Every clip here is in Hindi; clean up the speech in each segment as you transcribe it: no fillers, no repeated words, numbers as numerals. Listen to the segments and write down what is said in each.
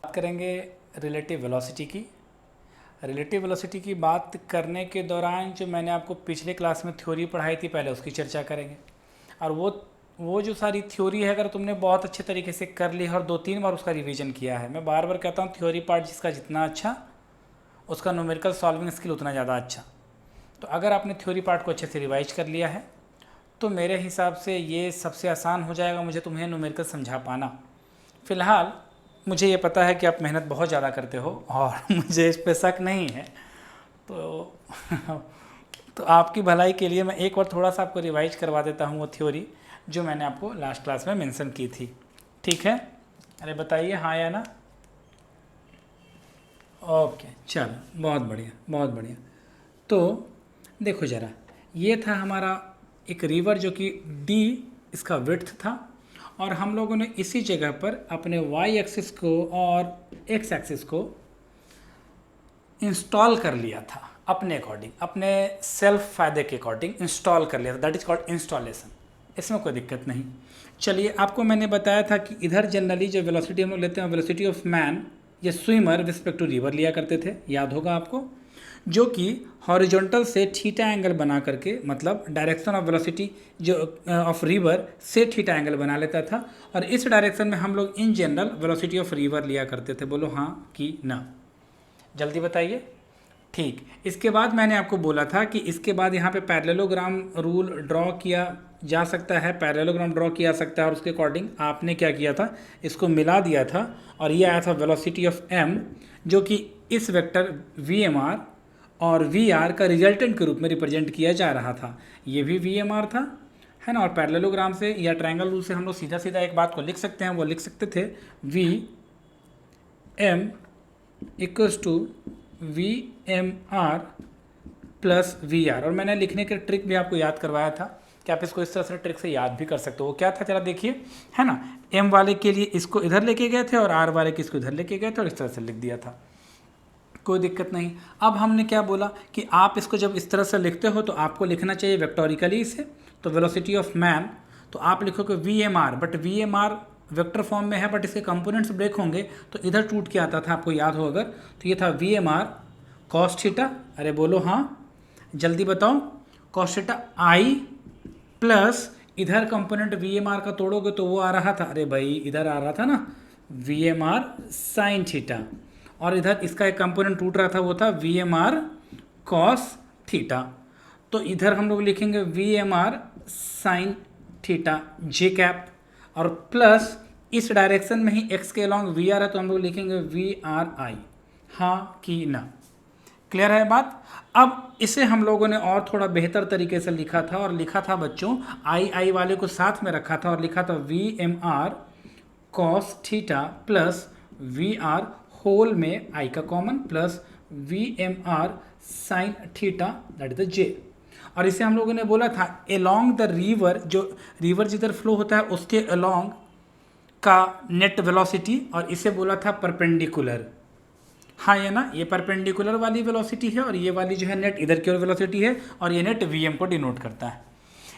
बात करेंगे रिलेटिव वेलोसिटी की। रिलेटिव वेलोसिटी की बात करने के दौरान जो मैंने आपको पिछले क्लास में थ्योरी पढ़ाई थी पहले उसकी चर्चा करेंगे। और वो जो सारी थ्योरी है अगर तुमने बहुत अच्छे तरीके से कर ली है और 2-3 बार उसका रिवीजन किया है, मैं बार बार कहता हूँ थ्योरी पार्ट जिसका जितना अच्छा उसका न्यूमेरिकल सॉल्विंग स्किल उतना ज़्यादा अच्छा। तो अगर आपने थ्योरी पार्ट को अच्छे से रिवाइज कर लिया है तो मेरे हिसाब से ये सबसे आसान हो जाएगा मुझे तुम्हें न्यूमेरिकल समझा पाना। फ़िलहाल मुझे ये पता है कि आप मेहनत बहुत ज़्यादा करते हो और मुझे इस पे शक नहीं है, तो तो आपकी भलाई के लिए मैं एक बार थोड़ा सा आपको रिवाइज करवा देता हूँ वो थ्योरी जो मैंने आपको लास्ट क्लास में मेंशन की थी। ठीक है, अरे बताइए हाँ या ना। ओके, चलो बहुत बढ़िया बहुत बढ़िया। तो देखो ज़रा, ये था हमारा एक रिवर जो कि डी इसका विड्थ था और हम लोगों ने इसी जगह पर अपने वाई एक्सिस को और एक्स एक्सिस को इंस्टॉल कर लिया था अपने अकॉर्डिंग, अपने सेल्फ फ़ायदे के अकॉर्डिंग इंस्टॉल कर लिया था। दैट इज़ कॉल्ड इंस्टॉलेशन, इसमें कोई दिक्कत नहीं। चलिए, आपको मैंने बताया था कि इधर जनरली जो वेलोसिटी हम लोग लेते हैं वेलोसिटी ऑफ मैन या स्विमर रिस्पेक्ट टू रिवर लिया करते थे, याद होगा आपको, जो कि हॉरिजॉन्टल से थीटा एंगल बना करके, मतलब डायरेक्शन ऑफ वेलोसिटी जो ऑफ रिवर से थीटा एंगल बना लेता था और इस डायरेक्शन में हम लोग in general velocity of river लिया करते थे। बोलो हाँ कि ना, जल्दी बताइए। ठीक, इसके बाद मैंने आपको बोला था कि इसके बाद यहाँ पे पैरेललोग्राम रूल ड्रॉ किया जा सकता है, पैरेललोग्राम ड्रॉ किया सकता है और उसके अकॉर्डिंग आपने क्या किया था, इसको मिला दिया था और ये आया था वेलोसिटी ऑफ एम जो कि इस वेक्टर वी एम आर और वी आर का रिजल्टेंट के रूप में रिप्रेजेंट किया जा रहा था। ये भी वी एम आर था, है ना। और पैरेललोग्राम से या ट्रायंगल रूल से हम लोग सीधा सीधा एक बात को लिख सकते हैं, वो लिख सकते थे V M equals to V M R plus V R. और मैंने लिखने के ट्रिक भी आपको याद करवाया था कि आप इसको इस तरह से ट्रिक से याद भी कर सकते हो। वो क्या था जरा देखिए, है ना, एम वाले के लिए इसको इधर लेके गए थे और आर वाले के इसको इधर लेके गए थे और इस तरह से लिख दिया था, कोई दिक्कत नहीं। अब हमने क्या बोला कि आप इसको जब इस तरह से लिखते हो तो आपको लिखना चाहिए वेक्टोरिकली इसे। तो वेलोसिटी ऑफ मैन तो आप लिखोगे V M R, but V M R vector form में है बट इसके कंपोनेंट्स ब्रेक होंगे तो इधर टूट के आता था, आपको याद हो अगर, तो ये था V M R cos theta, अरे बोलो हाँ, जल्दी बताओ, कॉस थीटा आई प्लस इधर कंपोनेंट वी एम आर का तोड़ोगे तो वो आ रहा था, अरे भाई इधर आ रहा था ना V M R sine theta, और इधर इसका एक कंपोनेंट टूट रहा था वो था V M R cos theta. तो इधर हम लोग लिखेंगे V M R sine theta J cap और प्लस इस डायरेक्शन में ही एक्स के अलॉन्ग वी आर है तो हम लोग लिखेंगे वी आर आई। हाँ कि ना, क्लियर है बात। अब इसे हम लोगों ने और थोड़ा बेहतर तरीके से लिखा था और लिखा था बच्चों, आई आई वाले को साथ में रखा था और लिखा था V M R cos theta plus V R whole में आई का common plus V M R sine theta that is the J. और इसे हम लोगों ने बोला था अलोंग द रिवर, जो रिवर जिधर फ्लो होता है उसके अलोंग का नेट वेलोसिटी, और इसे बोला था परपेंडिकुलर। हाँ ये ना, ये परपेंडिकुलर वाली वेलोसिटी है और ये वाली जो है नेट इधर की ओर वेलोसिटी है और ये नेट वी एम को डिनोट करता है।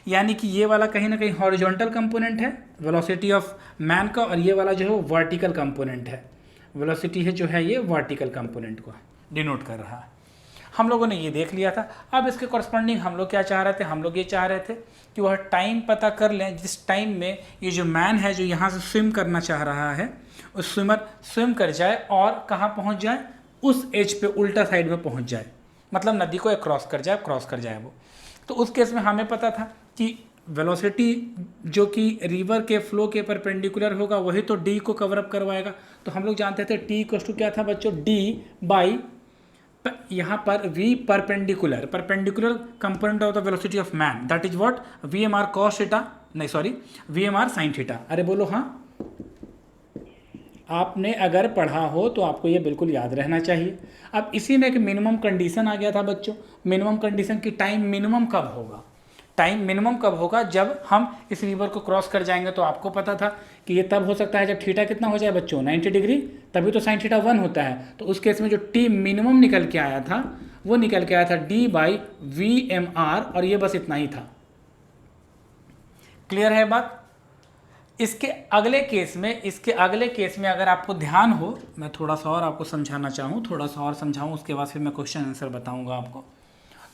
यानी कि ये वाला कहीं ना कहीं हॉरिजॉन्टल कंपोनेंट है वेलोसिटी ऑफ मैन का और ये वाला जो है वो वर्टिकल कंपोनेंट है, वेलोसिटी है जो है ये वर्टिकल कंपोनेंट को डिनोट कर रहा है। हम लोगों ने ये देख लिया था। अब इसके कॉरस्पॉन्डिंग हम लोग क्या चाह रहे थे, हम लोग ये चाह रहे थे कि वह टाइम पता कर लें जिस टाइम में ये जो मैन है जो यहाँ से स्विम करना चाह रहा है उस स्विमर स्विम कर जाए और कहाँ पहुँच जाए, उस एज पे उल्टा साइड में पहुँच जाए, मतलब नदी को क्रॉस कर जाए वो। तो उस केस में हमें पता था कि वेलोसिटी जो कि रिवर के फ्लो के परपेंडिकुलर होगा वही तो डी को कवर अप करवाएगा। तो हम लोग जानते थे टी इक्वल्स टू क्या था बच्चों, डी बाई यहाँ पर v perpendicular component of the velocity of man that is what V M R cos theta, नहीं sorry V M R sine theta. अरे बोलो हाँ, आपने अगर पढ़ा हो तो आपको ये बिल्कुल याद रहना चाहिए। अब इसी में एक मिनिमम कंडीशन आ गया था बच्चों, मिनिमम कंडीशन की टाइम मिनिमम कब होगा, टाइम मिनिमम कब होगा जब हम इस रिवर को क्रॉस कर जाएंगे। तो आपको पता था कि ये तब हो सकता है जब थीटा कितना हो जाए बच्चों 90 डिग्री, तभी तो साइन थीटा 1 होता है। तो उस केस में जो टी मिनिमम निकल के आया था वो निकल के आया था D by V M R, और ये बस इतना ही था। क्लियर है बात। इसके अगले केस में अगर आपको ध्यान हो, मैं थोड़ा सा और आपको समझाना चाहूँ, थोड़ा सा और समझाऊँ, उसके बाद फिर मैं क्वेश्चन आंसर बताऊँगा आपको।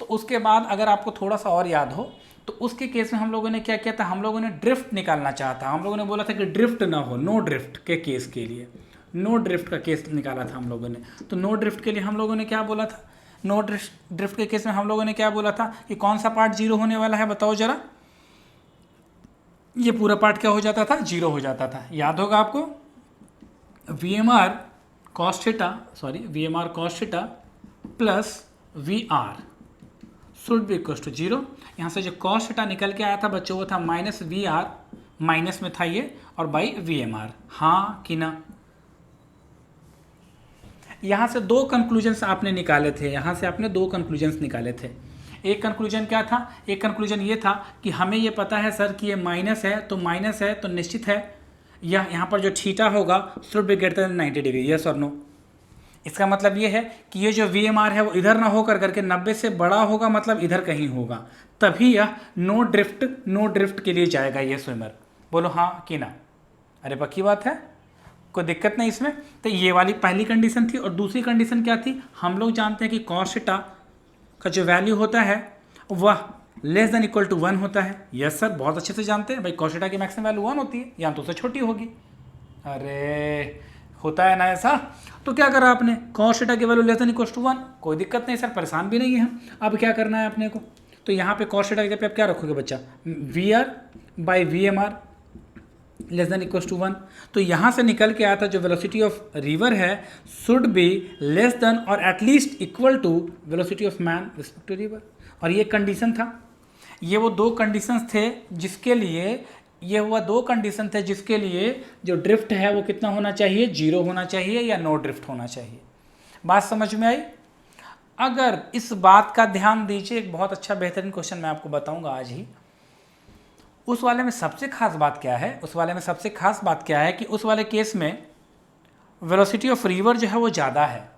तो उसके बाद अगर आपको थोड़ा सा और याद हो तो उसके केस में हम लोगों ने क्या किया था, हम लोगों ने ड्रिफ्ट निकालना चाहा था। हम लोगों ने बोला था कि ड्रिफ्ट ना हो, नो ड्रिफ्ट के केस के लिए, नो ड्रिफ्ट का केस निकाला था हम लोगों ने। तो नो ड्रिफ्ट के लिए हम लोगों ने क्या बोला था, नो ड्रिफ्ट के केस में हम लोगों ने क्या बोला था कि कौन सा पार्ट जीरो होने वाला है, बताओ जरा। ये पूरा पार्ट क्या हो जाता था, जीरो हो जाता था। याद होगा आपको, V M R cos theta plus V R should be equal to zero. यहाँ से जो कॉस थीटा निकल के आया था बच्चों वो था माइनस वी आर, माइनस में था ये, और बाई वी एम आर, हाँ कि ना। यहाँ से दो कंक्लूजन्स आपने निकाले थे, यहाँ से आपने दो कंक्लूजन्स निकाले थे। एक कंक्लूजन क्या था, एक कंक्लूजन ये था कि हमें ये पता है सर कि ये माइनस है तो निश्चित है यह यहाँ पर जो थीटा होगा should be greater than 90 degree, yes और नो। इसका मतलब ये है कि ये जो वी एम आर है वो इधर ना होकर करके 90 से बड़ा होगा, मतलब इधर कहीं होगा, तभी यह नो ड्रिफ्ट के लिए जाएगा ये स्विमर। बोलो हाँ कि ना। अरे पक्की बात है, कोई दिक्कत नहीं इसमें। तो ये वाली पहली कंडीशन थी। और दूसरी कंडीशन क्या थी, हम लोग जानते हैं कि कॉस थीटा का जो वैल्यू होता है वह लेस देन इक्वल टू 1 होता है। यस सर, बहुत अच्छे से जानते हैं भाई, कॉस थीटा की मैक्सिमम वैल्यू 1 होती है, या तो उससे छोटी होगी। अरे होता है ना ऐसा। तो क्या करा आपने, कॉस थीटा की value less than equal to 1, कोई दिक्कत नहीं सर, परेशान भी नहीं है हम। अब क्या करना है अपने को, तो यहाँ पे कॉस थीटा की जगह पे आप क्या रखोगे बच्चा, V R by V M R less than equal to 1। तो यहाँ से निकल के आया था जो वेलोसिटी ऑफ रिवर है शुड बी लेस देन और at least equal to velocity of man respect to river. और ये कंडीशन था, ये वो दो कंडीशंस थे जिसके लिए, ये हुआ दो कंडीशन थे जिसके लिए जो ड्रिफ्ट है वो कितना होना चाहिए, जीरो होना चाहिए या नो ड्रिफ्ट होना चाहिए। बात समझ में आई। अगर इस बात का ध्यान दीजिए, एक बहुत अच्छा बेहतरीन क्वेश्चन मैं आपको बताऊंगा आज ही। उस वाले में सबसे खास बात क्या है, कि उस वाले केस में वेलोसिटी ऑफ रिवर जो है वो ज़्यादा है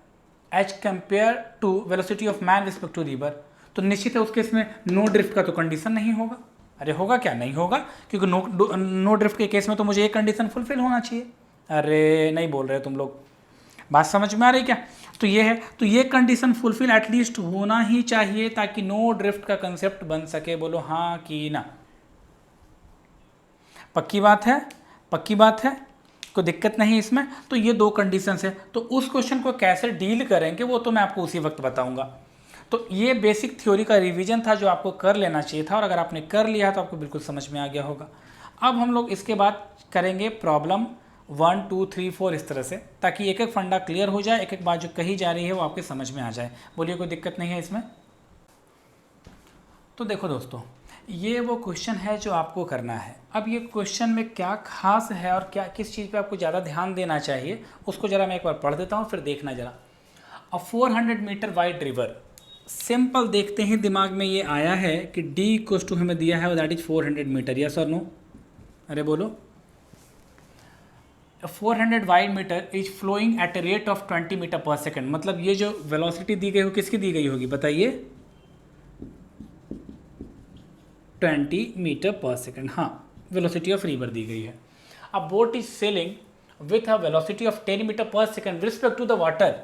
as compare to velocity of man respect to river. तो निश्चित है उस केस में नो ड्रिफ्ट का तो कंडीशन नहीं होगा। अरे होगा क्या, नहीं होगा, क्योंकि नो ड्रिफ्ट के केस में तो मुझे ये कंडीशन फुलफिल होना चाहिए। अरे नहीं बोल रहे तुम लोग, बात समझ में आ रही क्या। तो ये है, तो ये कंडीशन फुलफिल एटलीस्ट होना ही चाहिए ताकि नो ड्रिफ्ट का कंसेप्ट बन सके। बोलो हाँ कि ना। पक्की बात है, कोई दिक्कत नहीं इसमें। तो ये दो कंडीशंस है। तो उस क्वेश्चन को कैसे डील करेंगे वो तो मैं आपको उसी वक्त बताऊंगा। तो ये बेसिक थ्योरी का रिवीजन था जो आपको कर लेना चाहिए था, और अगर आपने कर लिया तो आपको बिल्कुल समझ में आ गया होगा। अब हम लोग इसके बाद करेंगे प्रॉब्लम 1 2 3 4 इस तरह से, ताकि एक एक फंडा क्लियर हो जाए, एक एक बात जो कही जा रही है वो आपके समझ में आ जाए। बोलिए कोई दिक्कत नहीं है इसमें। तो देखो दोस्तों, ये वो क्वेश्चन है जो आपको करना है। अब ये क्वेश्चन में क्या खास है और क्या किस चीज़ पे आपको ज़्यादा ध्यान देना चाहिए उसको ज़रा मैं एक बार पढ़ देता हूँ, फिर देखना ज़रा। अ 400 मीटर वाइड रिवर, सिंपल देखते ही दिमाग में ये आया है कि D इक्वल्स टू हमें दिया है दैट इज 400 मीटर, यस और नो। अरे बोलो, 400 wide meter is flowing at a rate of 20 meter per second. मतलब ये जो वेलोसिटी दी गई हो किसकी दी गई होगी बताइए, 20 मीटर पर सेकेंड। हाँ, वेलोसिटी ऑफ रिवर दी गई है। अब boat is sailing with a velocity of 10 metre per second respect to the water.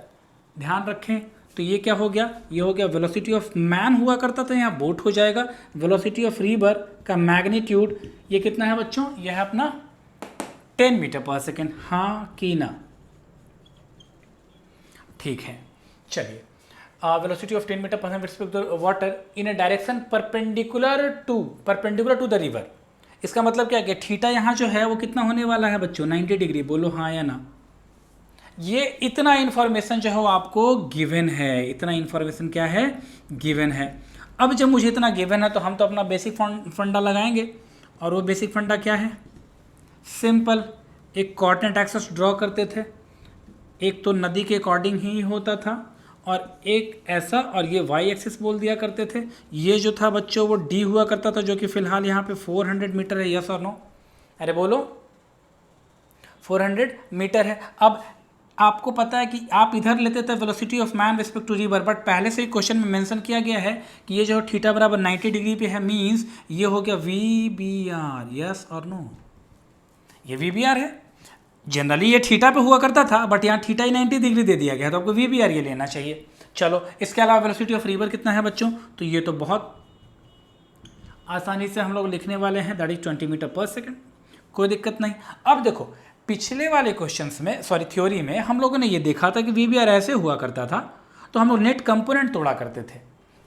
ध्यान रखें, तो ये क्या हो गया, ये हो गया वेलोसिटी ऑफ मैन हुआ करता था, यहाँ बोट हो जाएगा। वेलोसिटी ऑफ रिवर का मैग्नीट्यूड ये कितना है बच्चों, यह है अपना 10 मीटर पर सेकेंड। हाँ कि ना, ठीक है। चलिए, velocity of 10 metre per second respect to water in a direction perpendicular to the river. इसका मतलब क्या है, थीटा यहाँ जो है वो कितना होने वाला है बच्चों, 90 डिग्री। बोलो हाँ या ना। ये इतना इन्फॉर्मेशन जो है वो आपको गिवन है, इतना इन्फॉर्मेशन क्या है, गिवन है। अब जब मुझे इतना गिवन है तो हम तो अपना बेसिक फंडा लगाएंगे, और वो बेसिक फंडा क्या है, सिंपल एक कोऑर्डिनेट एक्सिस ड्रॉ करते थे। एक तो नदी के अकॉर्डिंग ही होता था, और एक ऐसा, और ये वाई एक्सिस बोल दिया करते थे। ये जो था बच्चों वो डी हुआ करता था, जो कि फिलहाल यहाँ पे 400 मीटर है, यस और नो। अरे बोलो 400 मीटर है। अब आपको पता है कि आप इधर लेते थे velocity of man respect to river, but पहले से ही क्वेश्चन में मेंशन किया गया है कि ये जो थीटा बराबर 90 डिग्री पे है, मींस ये हो गया वी बी आर, यस और नो। ये वी बी आर है। जनरली ये थीटा पे हुआ करता था, बट यहाँ थीटा ही 90 डिग्री दे दिया गया, तो आपको वी बी आर ये लेना चाहिए। चलो, इसके अलावा वेलोसिटी ऑफ रिवर कितना है बच्चों, तो ये तो बहुत आसानी से हम लोग लिखने वाले हैं, that is 20 meter per second, कोई दिक्कत नहीं। अब देखो, पिछले वाले क्वेश्चंस में, सॉरी थ्योरी में, हम लोगों ने ये देखा था कि वी बी आर ऐसे हुआ करता था, तो हम लोग नेट कंपोनेंट तोड़ा करते थे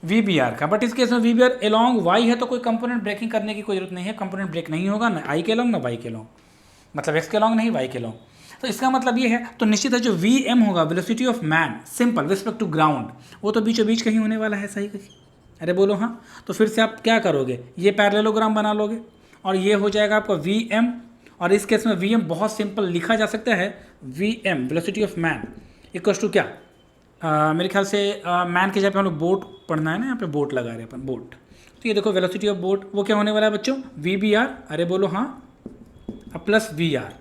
वी बी आर का। बट इस केस में V B R along Y है, तो कोई कंपोनेंट ब्रेकिंग करने की कोई जरूरत नहीं है, कंपोनेंट ब्रेक नहीं होगा, ना आई के एलॉन्ग ना वाई के एलॉन्ग, मतलब एक्स के एलॉन्ग नहीं वाई के एलॉन्ग। तो इसका मतलब ये है, तो निश्चित है जो वी एम होगा, velocity of man simple respect to ground, वो तो बीचों बीच कहीं होने वाला है, सही कहीं। अरे बोलो हाँ। तो फिर से आप क्या करोगे, ये पैरेललोग्राम बना लोगे और ये हो जाएगा आपका वी एम, और इस केस में वी एम बहुत सिंपल लिखा जा सकता है, V M velocity of man equals to क्या, मेरे ख्याल से मैन के जगह पे हम लोग बोट पढ़ना है ना, यहाँ पे बोट लगा रहे हैं अपन, बोट। तो ये देखो वेलोसिटी ऑफ बोट, वो क्या होने वाला है बच्चों, वी बी आर, अरे बोलो हाँ, प्लस वी आर।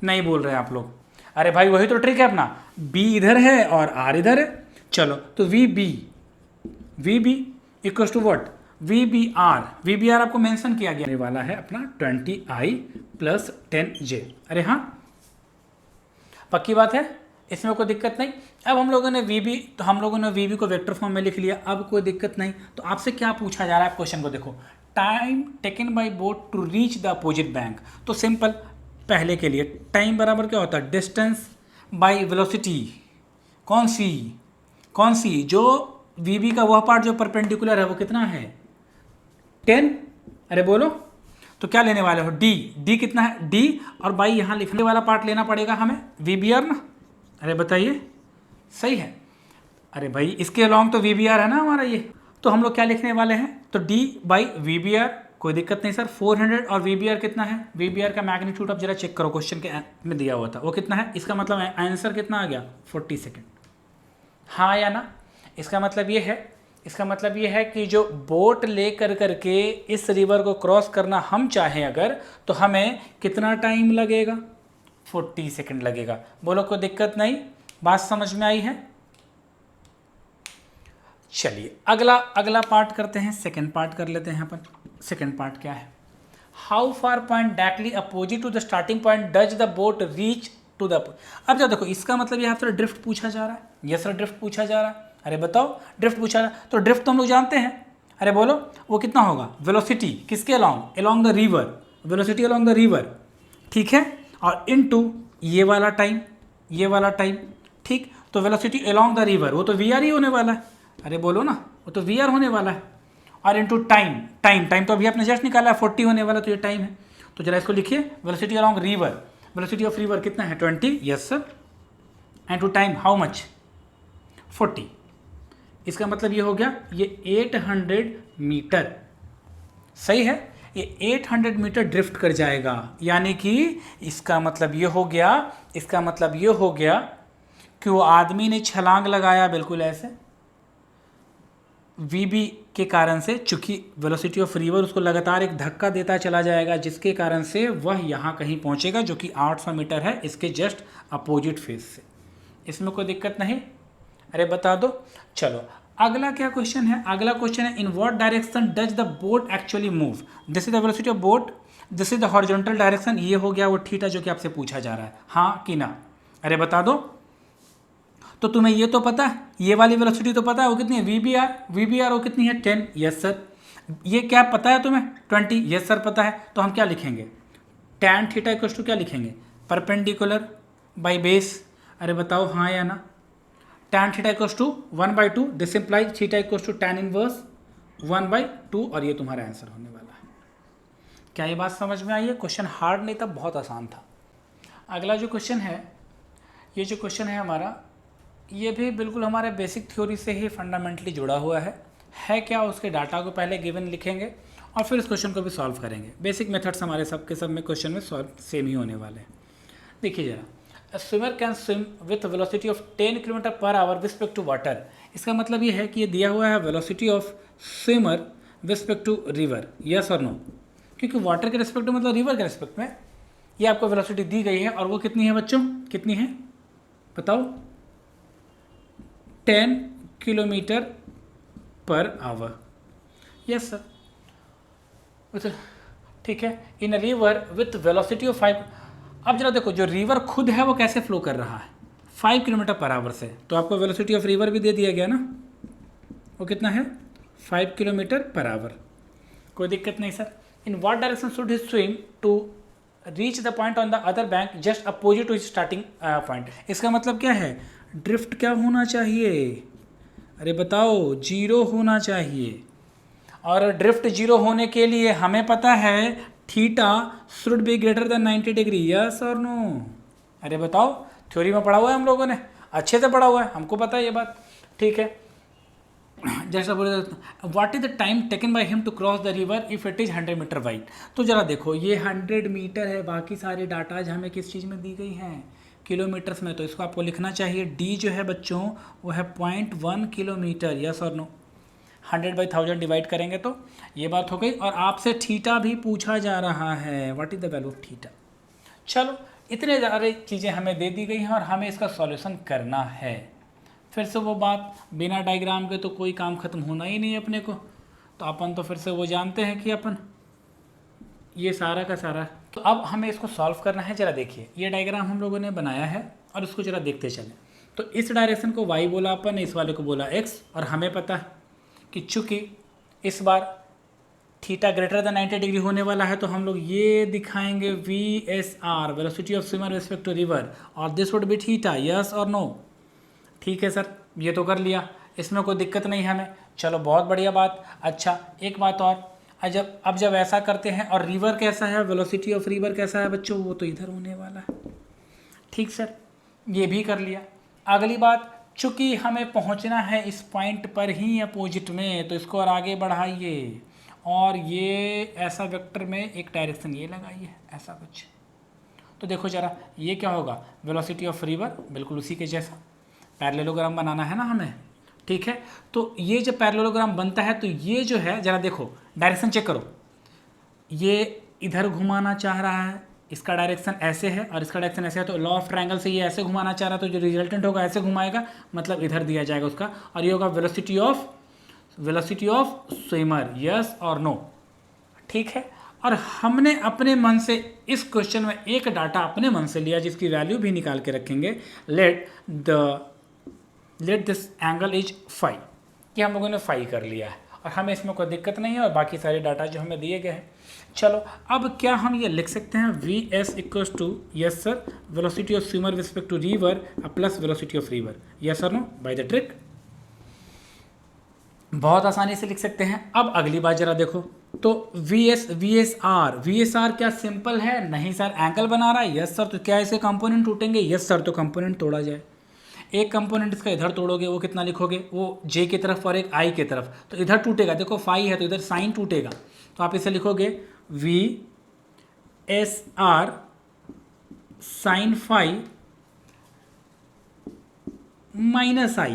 नहीं बोल रहे आप लोग, अरे भाई वही तो ट्रिक है अपना, बी इधर है और आर इधर है। चलो, तो V B equals to what, V B R आपको मेंशन किया गया वाला है अपना 20i प्लस 10j। अरे हाँ, पक्की बात है, इसमें कोई दिक्कत नहीं। अब हम लोगों ने वी बी को वेक्टर फॉर्म में लिख लिया, अब कोई दिक्कत नहीं। तो आपसे क्या पूछा जा रहा है, क्वेश्चन को देखो, time taken by boat to reach the opposite bank. तो सिंपल, पहले के लिए टाइम बराबर क्या होता है, डिस्टेंस बाय वेलोसिटी। कौन सी जो वी बी का वह पार्ट जो परपेंडिकुलर है वो कितना है, 10। अरे बोलो, तो क्या लेने वाले हो, डी कितना है, डी, और बाई यहाँ लिखने वाला पार्ट लेना पड़ेगा हमें, वी बी आर ना। अरे बताइए, सही है। अरे भाई इसके अलॉन्ग तो वी बी आर है ना हमारा ये, तो हम लोग क्या लिखने वाले हैं, तो D by V B R, कोई दिक्कत नहीं सर। 400 और वी बी आर कितना है, वी बी आर का मैग्नीट्यूड आप जरा चेक करो, क्वेश्चन के में दिया हुआ था, वो कितना है, इसका मतलब आंसर कितना आ गया, 40 सेकेंड। हाँ या ना, इसका मतलब ये है कि जो बोट ले करके इस रिवर को क्रॉस करना हम चाहें अगर, तो हमें कितना टाइम लगेगा, 40 सेकेंड लगेगा। बोलो कोई दिक्कत नहीं, बात समझ में आई है। चलिए अगला पार्ट करते हैं, सेकेंड पार्ट कर लेते हैं अपन। सेकेंड पार्ट क्या है, how far point directly opposite to the starting point does the boat reach to the. अब जब देखो, इसका मतलब यहाँ पर ड्रिफ्ट पूछा जा रहा है, यस सर ड्रिफ्ट पूछा जा रहा है। अरे बताओ, ड्रिफ्ट पूछा रहा है, तो ड्रिफ्ट तो हम लोग जानते हैं। अरे बोलो, वो कितना होगा, वेलोसिटी किसके along the river, velocity along the river, ठीक है, और इनटू ये वाला टाइम, ठीक। तो वेलोसिटी अलोंग द रिवर, वो तो वी आर ही होने वाला है। अरे बोलो ना, वो तो वी आर होने वाला है, और इनटू टाइम तो अभी आपने जस्ट निकाला है, 40 होने वाला, तो ये टाइम है। तो जरा इसको लिखिए, velocity along river, velocity of river कितना है, 20, yes sir, and to time how much, 40। इसका मतलब ये हो गया, ये 800 मीटर, सही है, ये 800 मीटर ड्रिफ्ट कर जाएगा। यानी कि इसका मतलब ये हो गया कि वो आदमी ने छलांग लगाया बिल्कुल ऐसे, वीबी के कारण से, चूंकि वेलोसिटी ऑफ रिवर उसको लगातार एक धक्का देता चला जाएगा, जिसके कारण से वह यहाँ कहीं पहुँचेगा, जो कि 800 मीटर है इसके जस्ट अपोजिट फेज से। इसमें कोई दिक्कत नहीं, अरे बता दो। चलो अगला क्या क्वेश्चन है, अगला क्वेश्चन है, इन what direction does the boat actually move. This is the velocity of boat, this is the horizontal direction, ये हो गया वो थीटा जो कि आपसे पूछा जा रहा है, हाँ कि ना। अरे बता दो। तो तुम्हें ये तो पता है, ये वाली वेलोसिटी तो पता है, वो कितनी है, वी बी आर वो कितनी है, 10, यस सर। ये क्या पता है तुम्हें, 20, यस सर पता है। तो हम क्या लिखेंगे, tan थीटा इक्वल्स टू क्या लिखेंगे, परपेंडिकुलर बाई बेस। अरे बताओ हाँ या ना। tan theta equals to 1/2, this implies theta equals to tan inverse 1/2, और ये तुम्हारा आंसर होने वाला है। क्या ये बात समझ में आई है, क्वेश्चन हार्ड नहीं था, बहुत आसान था। अगला जो क्वेश्चन है, ये जो क्वेश्चन है हमारा, ये भी बिल्कुल हमारे बेसिक थ्योरी से ही फंडामेंटली जुड़ा हुआ है क्या, उसके डाटा को पहले गिवन लिखेंगे और फिर इस क्वेश्चन को भी सॉल्व करेंगे। बेसिक मेथड्स हमारे सबके सब में क्वेश्चन में सॉल्व सेम ही होने वाले हैं। देखिए जरा, A swimmer can swim with velocity of 10 km per hour with respect to water। इसका मतलब ये है कि ये दिया हुआ है velocity of swimmer with respect to river, yes और नो, क्योंकि वाटर के रिस्पेक्ट में मतलब रिवर के रिस्पेक्ट में ये आपको वेलोसिटी दी गई है, और वो कितनी है बच्चों, कितनी है बताओ, 10 kilometre per hour, yes sir, ठीक है। In a river with velocity of 5, अब जरा देखो, जो रिवर खुद है वो कैसे फ्लो कर रहा है, 5 किलोमीटर पर आवर से, तो आपको वेलोसिटी ऑफ रिवर भी दे दिया गया ना, वो कितना है 5 किलोमीटर पर आवर। कोई दिक्कत नहीं sir. In what direction should he swim to reach the point on the other bank just opposite to starting point. इसका मतलब क्या है, ड्रिफ्ट क्या होना चाहिए, अरे बताओ, जीरो होना चाहिए। और ड्रिफ्ट जीरो होने के लिए हमें पता है theta should be greater than 90 degree, yes और नो। अरे बताओ, थ्योरी में पढ़ा हुआ है हम लोगों ने, अच्छे से पढ़ा हुआ है, हमको पता है ये बात, ठीक है। जैसा बोले, what is the time taken by him to cross the river if it is 100 meter wide. तो जरा देखो, ये 100 मीटर है, बाकी सारे डाटाज हमें किस चीज़ में दी गई हैं, किलोमीटर्स में, तो इसको आपको लिखना चाहिए डी जो है बच्चों वो है 0.1 किलोमीटर, यस और नो। 100/1000 डिवाइड करेंगे तो ये बात हो गई। और आपसे थीटा भी पूछा जा रहा है, what is the value of theta. चलो, इतने सारे चीज़ें हमें दे दी गई हैं और हमें इसका सॉल्यूशन करना है। फिर से वो बात, बिना डायग्राम के तो कोई काम खत्म होना ही नहीं है अपने को, तो अपन तो फिर से वो जानते हैं कि अपन ये सारा का सारा। तो अब हमें इसको सॉल्व करना है। जरा देखिए, ये डायग्राम हम लोगों ने बनाया है और उसको जरा देखते चलें। तो इस डायरेक्शन को वाई बोला अपन ने, इस वाले को बोला एक्स, और हमें पता है कि चूँकि इस बार थीटा ग्रेटर देन 90 डिग्री होने वाला है, तो हम लोग ये दिखाएंगे VSR, velocity of swimmer respect to river, और this would be theta, yes और नो। ठीक है सर, ये तो कर लिया, इसमें कोई दिक्कत नहीं हमें, चलो बहुत बढ़िया बात। अच्छा, एक बात और, अब जब ऐसा करते हैं और रिवर कैसा है, वेलोसिटी ऑफ रिवर कैसा है बच्चों, वो तो इधर होने वाला है। ठीक सर, ये भी कर लिया। अगली बात, चूँकि हमें पहुंचना है इस पॉइंट पर ही अपोजिट में, तो इसको और आगे बढ़ाइए, और ये ऐसा वेक्टर में एक डायरेक्शन ये लगाइए, ऐसा कुछ। तो देखो जरा, ये क्या होगा, वेलोसिटी ऑफ रिवर, बिल्कुल उसी के जैसा पैरेललोग्राम बनाना है ना हमें, ठीक है। तो ये जब पैरेललोग्राम बनता है तो ये जो है, जरा देखो डायरेक्शन चेक करो, ये इधर घुमाना चाह रहा है, इसका डायरेक्शन ऐसे है और इसका डायरेक्शन ऐसे है, तो लॉ ऑफ ट्रायंगल से ये ऐसे घुमाना चाह रहा है, तो जो रिजल्टेंट होगा ऐसे घुमाएगा, मतलब इधर दिया जाएगा उसका, और ये होगा वेलोसिटी ऑफ स्विमर, यस और नो। ठीक है, और हमने अपने मन से इस क्वेश्चन में एक डाटा अपने मन से लिया जिसकी वैल्यू भी निकाल के रखेंगे, let this angle is phi, कि हम लोगों ने फाई कर लिया है और हमें इसमें कोई दिक्कत नहीं है, और बाकी सारे डाटा जो हमें दिए गए हैं। चलो, अब क्या हम ये लिख सकते हैं, VS equals to, yes sir, velocity of swimmer respect to river plus velocity of river, yes और नो, बाय द ट्रिक। बहुत आसानी से लिख सकते हैं। अब अगली बात जरा देखो, तो VSR क्या सिंपल है, नहीं सर, एंगल बना रहा है, यस सर, तो क्या इसके कंपोनेंट टूटेंगे, यस सर, तो कंपोनेंट तोड़ा जाए। एक कंपोनेंट इसका इधर तोड़ोगे, वो कितना लिखोगे, वो J की तरफ और एक I की तरफ, तो इधर टूटेगा, देखो फाई है तो इधर साइन टूटेगा, तो आप इसे लिखोगे VSR sine phi minus I।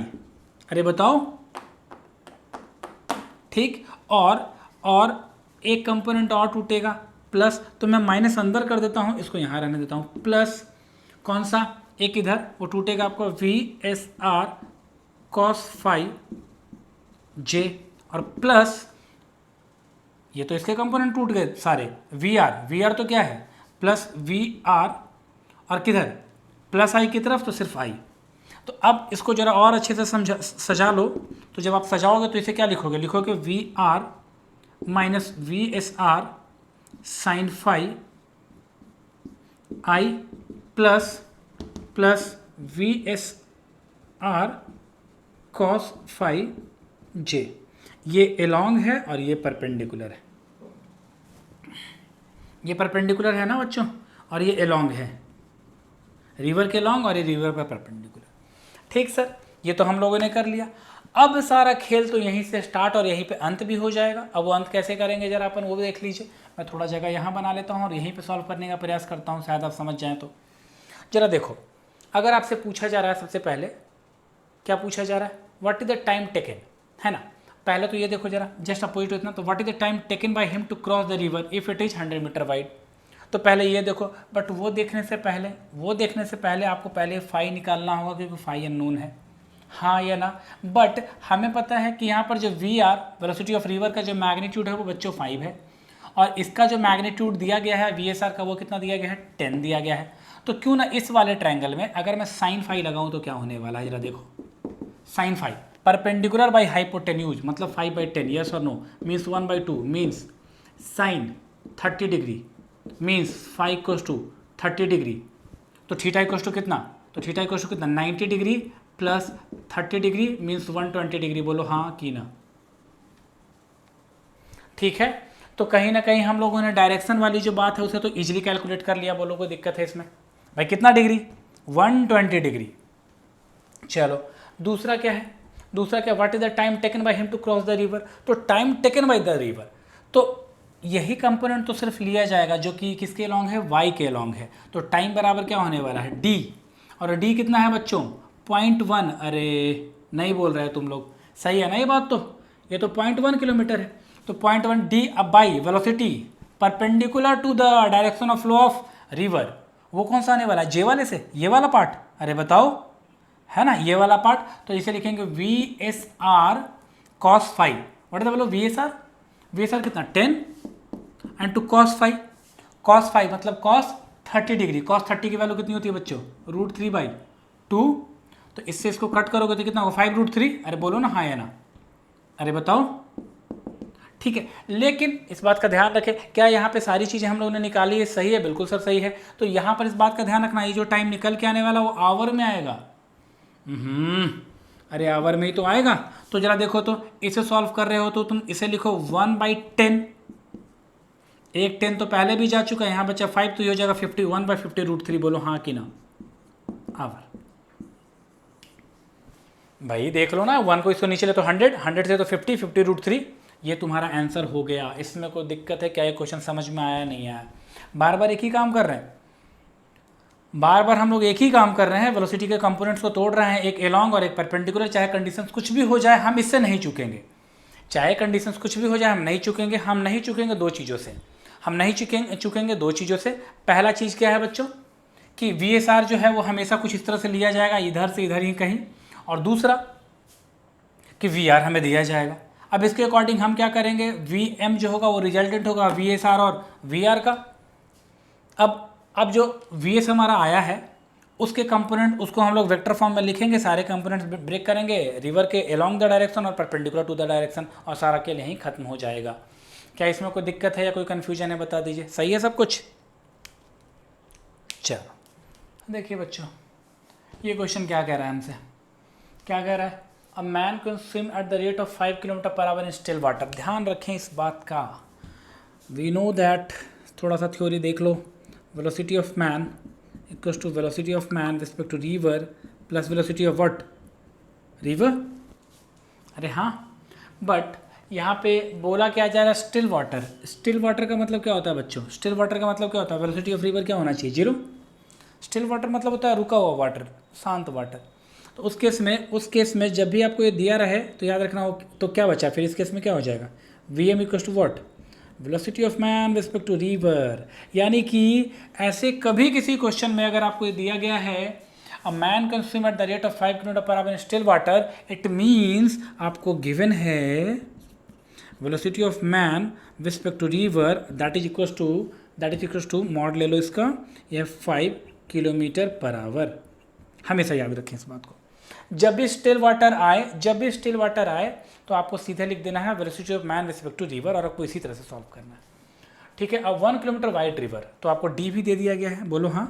अरे बताओ, ठीक, और एक कंपोनेंट और टूटेगा प्लस, तो मैं माइनस अंदर कर देता हूँ, इसको यहाँ रहने देता हूँ, प्लस कौन सा, एक इधर वो टूटेगा आपको VSR cos फाई J, और प्लस ये तो इसके कंपोनेंट टूट गए सारे, VR तो क्या है प्लस VR, और किधर प्लस I की तरफ तो सिर्फ I। तो अब इसको जरा और अच्छे से सजा लो, तो जब आप सजाओगे तो इसे क्या लिखोगे, लिखोगे VR minus VSR sine phi I plus VSR cos phi J। ये एलॉन्ग है और ये परपेंडिकुलर है, ये परपेंडिकुलर है ना बच्चों, और ये एलॉन्ग है, रिवर के लॉन्ग और ये रिवर पर परपेंडिकुलर। ठीक सर, ये तो हम लोगों ने कर लिया। अब सारा खेल तो यहीं से स्टार्ट और यहीं पे अंत भी हो जाएगा। अब वो अंत कैसे करेंगे जरा अपन वो भी देख लीजिए। मैं थोड़ा जगह यहाँ बना लेता हूँ और यहीं पे सॉल्व करने का प्रयास करता हूँ, शायद आप समझ जाएँ। तो जरा देखो, अगर आपसे पूछा जा रहा है, सबसे पहले क्या पूछा जा रहा है, what is the time taken, है ना। पहले तो ये देखो जरा, जस्ट अपोजिट इतना, तो what is the time taken by him to cross the river if it is 100 meter wide. तो पहले ये देखो, बट वो देखने से पहले आपको पहले फाई निकालना होगा, क्योंकि फाई अननोन है, हाँ या ना। बट हमें पता है कि यहाँ पर जो VR वेलोसिटी ऑफ रिवर का जो मैग्नीट्यूड है वो बच्चों 5 है, और इसका जो मैग्नीट्यूड दिया गया है VSR का वो कितना दिया गया है, 10 दिया गया है। तो क्यों ना इस वाले ट्रायंगल में अगर मैं साइन फाई लगाऊं तो क्या होने वाला है, जरा देखो। Sine phi perpendicular by hypotenuse मतलब 5/10, यस और no, means 1/2, means sine 30 degree means phi equals to 30 degree. तो थीटा इक्वल्स टू कितना, तो थीटा इक्वल्स टू कितना 90 degree plus 30 degree means 120 degree. बोलो हाँ कि ना। ठीक है, तो कहीं ना कहीं हम लोगों ने डायरेक्शन वाली जो बात है उसे तो इजीली कैलकुलेट कर लिया। बोलो कोई दिक्कत है इसमें भाई, कितना डिग्री 120 डिग्री। चलो दूसरा क्या है, दूसरा क्या, what is the time taken by him to cross the river. तो time taken by the river, तो यही कंपोनेंट तो सिर्फ लिया जाएगा जो कि किसके लॉन्ग है, y के लॉन्ग है। तो टाइम बराबर क्या होने वाला है d, और d कितना है बच्चों 0.1। अरे नहीं बोल रहे तुम लोग, सही है ना ये बात, तो ये तो 0.1 किलोमीटर है। तो 0.1 d अब by velocity perpendicular to the direction of flow of river, वो कौन सा आने वाला है, जे वाले से, ये वाला पार्ट। अरे बताओ, है ना ये वाला पार्ट। तो इसे लिखेंगे V S R cos phi. What is the V S R, V S R कितना 10 and to cos phi, cos phi मतलब कॉस 30 डिग्री। कॉस 30 की वैल्यू कितनी होती है बच्चों, √3/2। तो इससे इसको कट करोगे तो कितना होगा 5√3। अरे बोलो ना हाँ या ना, अरे बताओ। ठीक है, लेकिन इस बात का ध्यान रखें, क्या यहाँ पे सारी चीज़ें हम लोगों ने निकाली है, सही है, बिल्कुल सर सही है। तो यहाँ पर इस बात का ध्यान रखना, ये जो टाइम निकल के आने वाला वो आवर में आएगा। अरे आवर में ही तो आएगा। तो जरा देखो, तो इसे सॉल्व कर रहे हो तो तुम इसे लिखो 1/10, एक 10 तो पहले भी जा चुका है, यहाँ बचा 5 तो ये हो जाएगा 50, 1/50 √3। बोलो हाँ कि ना, आवर। भाई देख लो ना, 1 को इसको नीचे ले तो 100, 100 से तो 50, 50 √3, ये तुम्हारा आंसर हो गया। इसमें कोई दिक्कत है क्या, ये क्वेश्चन समझ में आया नहीं आया, बार बार एक ही काम कर रहे हैं, बार बार हम लोग एक ही काम कर रहे हैं, वेलोसिटी के कंपोनेंट्स को तोड़ रहे हैं, एक एलॉन्ग और एक परपेंडिकुलर। चाहे कंडीशंस कुछ भी हो जाए हम इससे नहीं चूकेंगे, चाहे कंडीशंस कुछ भी हो जाए हम नहीं चूकेंगे। हम नहीं चूकेंगे दो चीज़ों से, हम नहीं चूकेंगे दो चीज़ों से। पहला चीज़ क्या है बच्चों, कि VSR जो है वो हमेशा कुछ इस तरह से लिया जाएगा, इधर से इधर ही कहीं, और दूसरा कि VR हमें दिया जाएगा। अब इसके अकॉर्डिंग हम क्या करेंगे, VM जो होगा वो रिजल्टेंट होगा VSR और VR का। अब जो VS हमारा आया है उसके कंपोनेंट, उसको हम लोग वेक्टर फॉर्म में लिखेंगे, सारे कंपोनेंट्स ब्रेक करेंगे रिवर के अलोंग द डायरेक्शन और परपेंडिकुलर टू द डायरेक्शन, और सारा के लिए ही खत्म हो जाएगा। क्या इसमें कोई दिक्कत है या कोई कन्फ्यूजन है, बता दीजिए। सही है सब कुछ। चलो देखिए बच्चों, ये क्वेश्चन क्या कह रहा है हमसे, क्या कह रहा है, a man can swim at the rate of 5 km/h in still water. ध्यान रखें इस बात का, वी नो दैट, थोड़ा सा थ्योरी देख लो, velocity of man equals to velocity of man with respect to river plus velocity of what, river। अरे हाँ, बट यहाँ पे बोला क्या जा रहा है, स्टिल वाटर। स्टिल वाटर का मतलब क्या होता है बच्चों, स्टिल वाटर का मतलब क्या होता है, वेलोसिटी ऑफ रिवर क्या होना चाहिए, 0। स्टिल वाटर मतलब होता है रुका हुआ वाटर, शांत वाटर। तो उस केस में जब भी आपको ये दिया रहे तो याद रखना हो, तो क्या बचा फिर इस केस में क्या हो जाएगा, VM equals to what, velocity of man respect to river. यानी कि ऐसे कभी किसी क्वेश्चन में अगर आपको ये दिया गया है a man can swim at the rate of 5 km/h in still water, it means आपको गिवन है velocity of man respect to river that is equals to mod ले लो इसका, यह 5 km/h। हमेशा याद रखें इस बात को। जब भी स्टिल वाटर आए तो आपको सीधे लिख देना है velocity of man respect to river, और आपको इसी तरह से सॉल्व करना है। ठीक है, अब 1 किलोमीटर वाइड रिवर, तो आपको D भी दे दिया गया है। बोलो हाँ।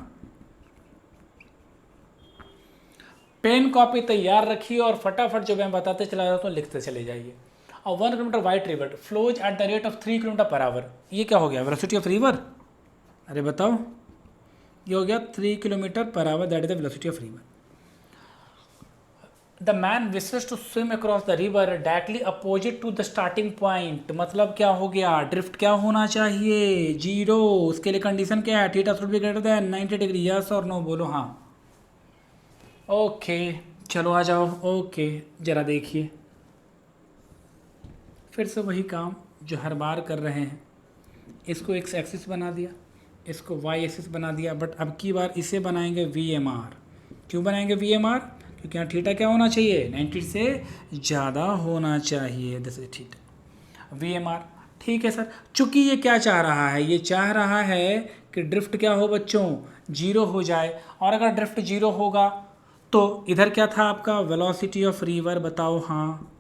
पेन कॉपी तैयार रखिए और फटाफट जो मैं बताते चला जाता हूँ लिखते चले जाइए। और 1 kilometre wide river flows eight the rate of 3 km/h, ये क्या हो गया, वेलोसिटी ऑफ रिवर। अरे बताओ, ये हो गया 3 km/h, that is the velocity of river. The man wishes to swim across the river directly opposite to the starting point, मतलब क्या हो गया, ड्रिफ्ट क्या होना चाहिए, 0। उसके लिए कंडीशन क्या है, theta should be greater than 90 degree, yes और नो, बोलो हाँ। ओके चलो आ जाओ। ओके जरा देखिए, फिर से वही काम जो हर बार कर रहे हैं, इसको एक्स एक्सिस बना दिया, इसको वाई एक्सिस बना दिया, बट अब की बार इसे बनाएंगे VMR। क्यों बनाएंगे VMR, क्योंकि यहाँ थीटा क्या होना चाहिए, 90 से ज़्यादा होना चाहिए, दिस इज थीटा, VMR। ठीक है सर, चूंकि ये क्या चाह रहा है, ये चाह रहा है कि ड्रिफ्ट क्या हो बच्चों, जीरो हो जाए। और अगर ड्रिफ्ट जीरो होगा तो इधर क्या था आपका, वेलोसिटी ऑफ रिवर, बताओ हाँ,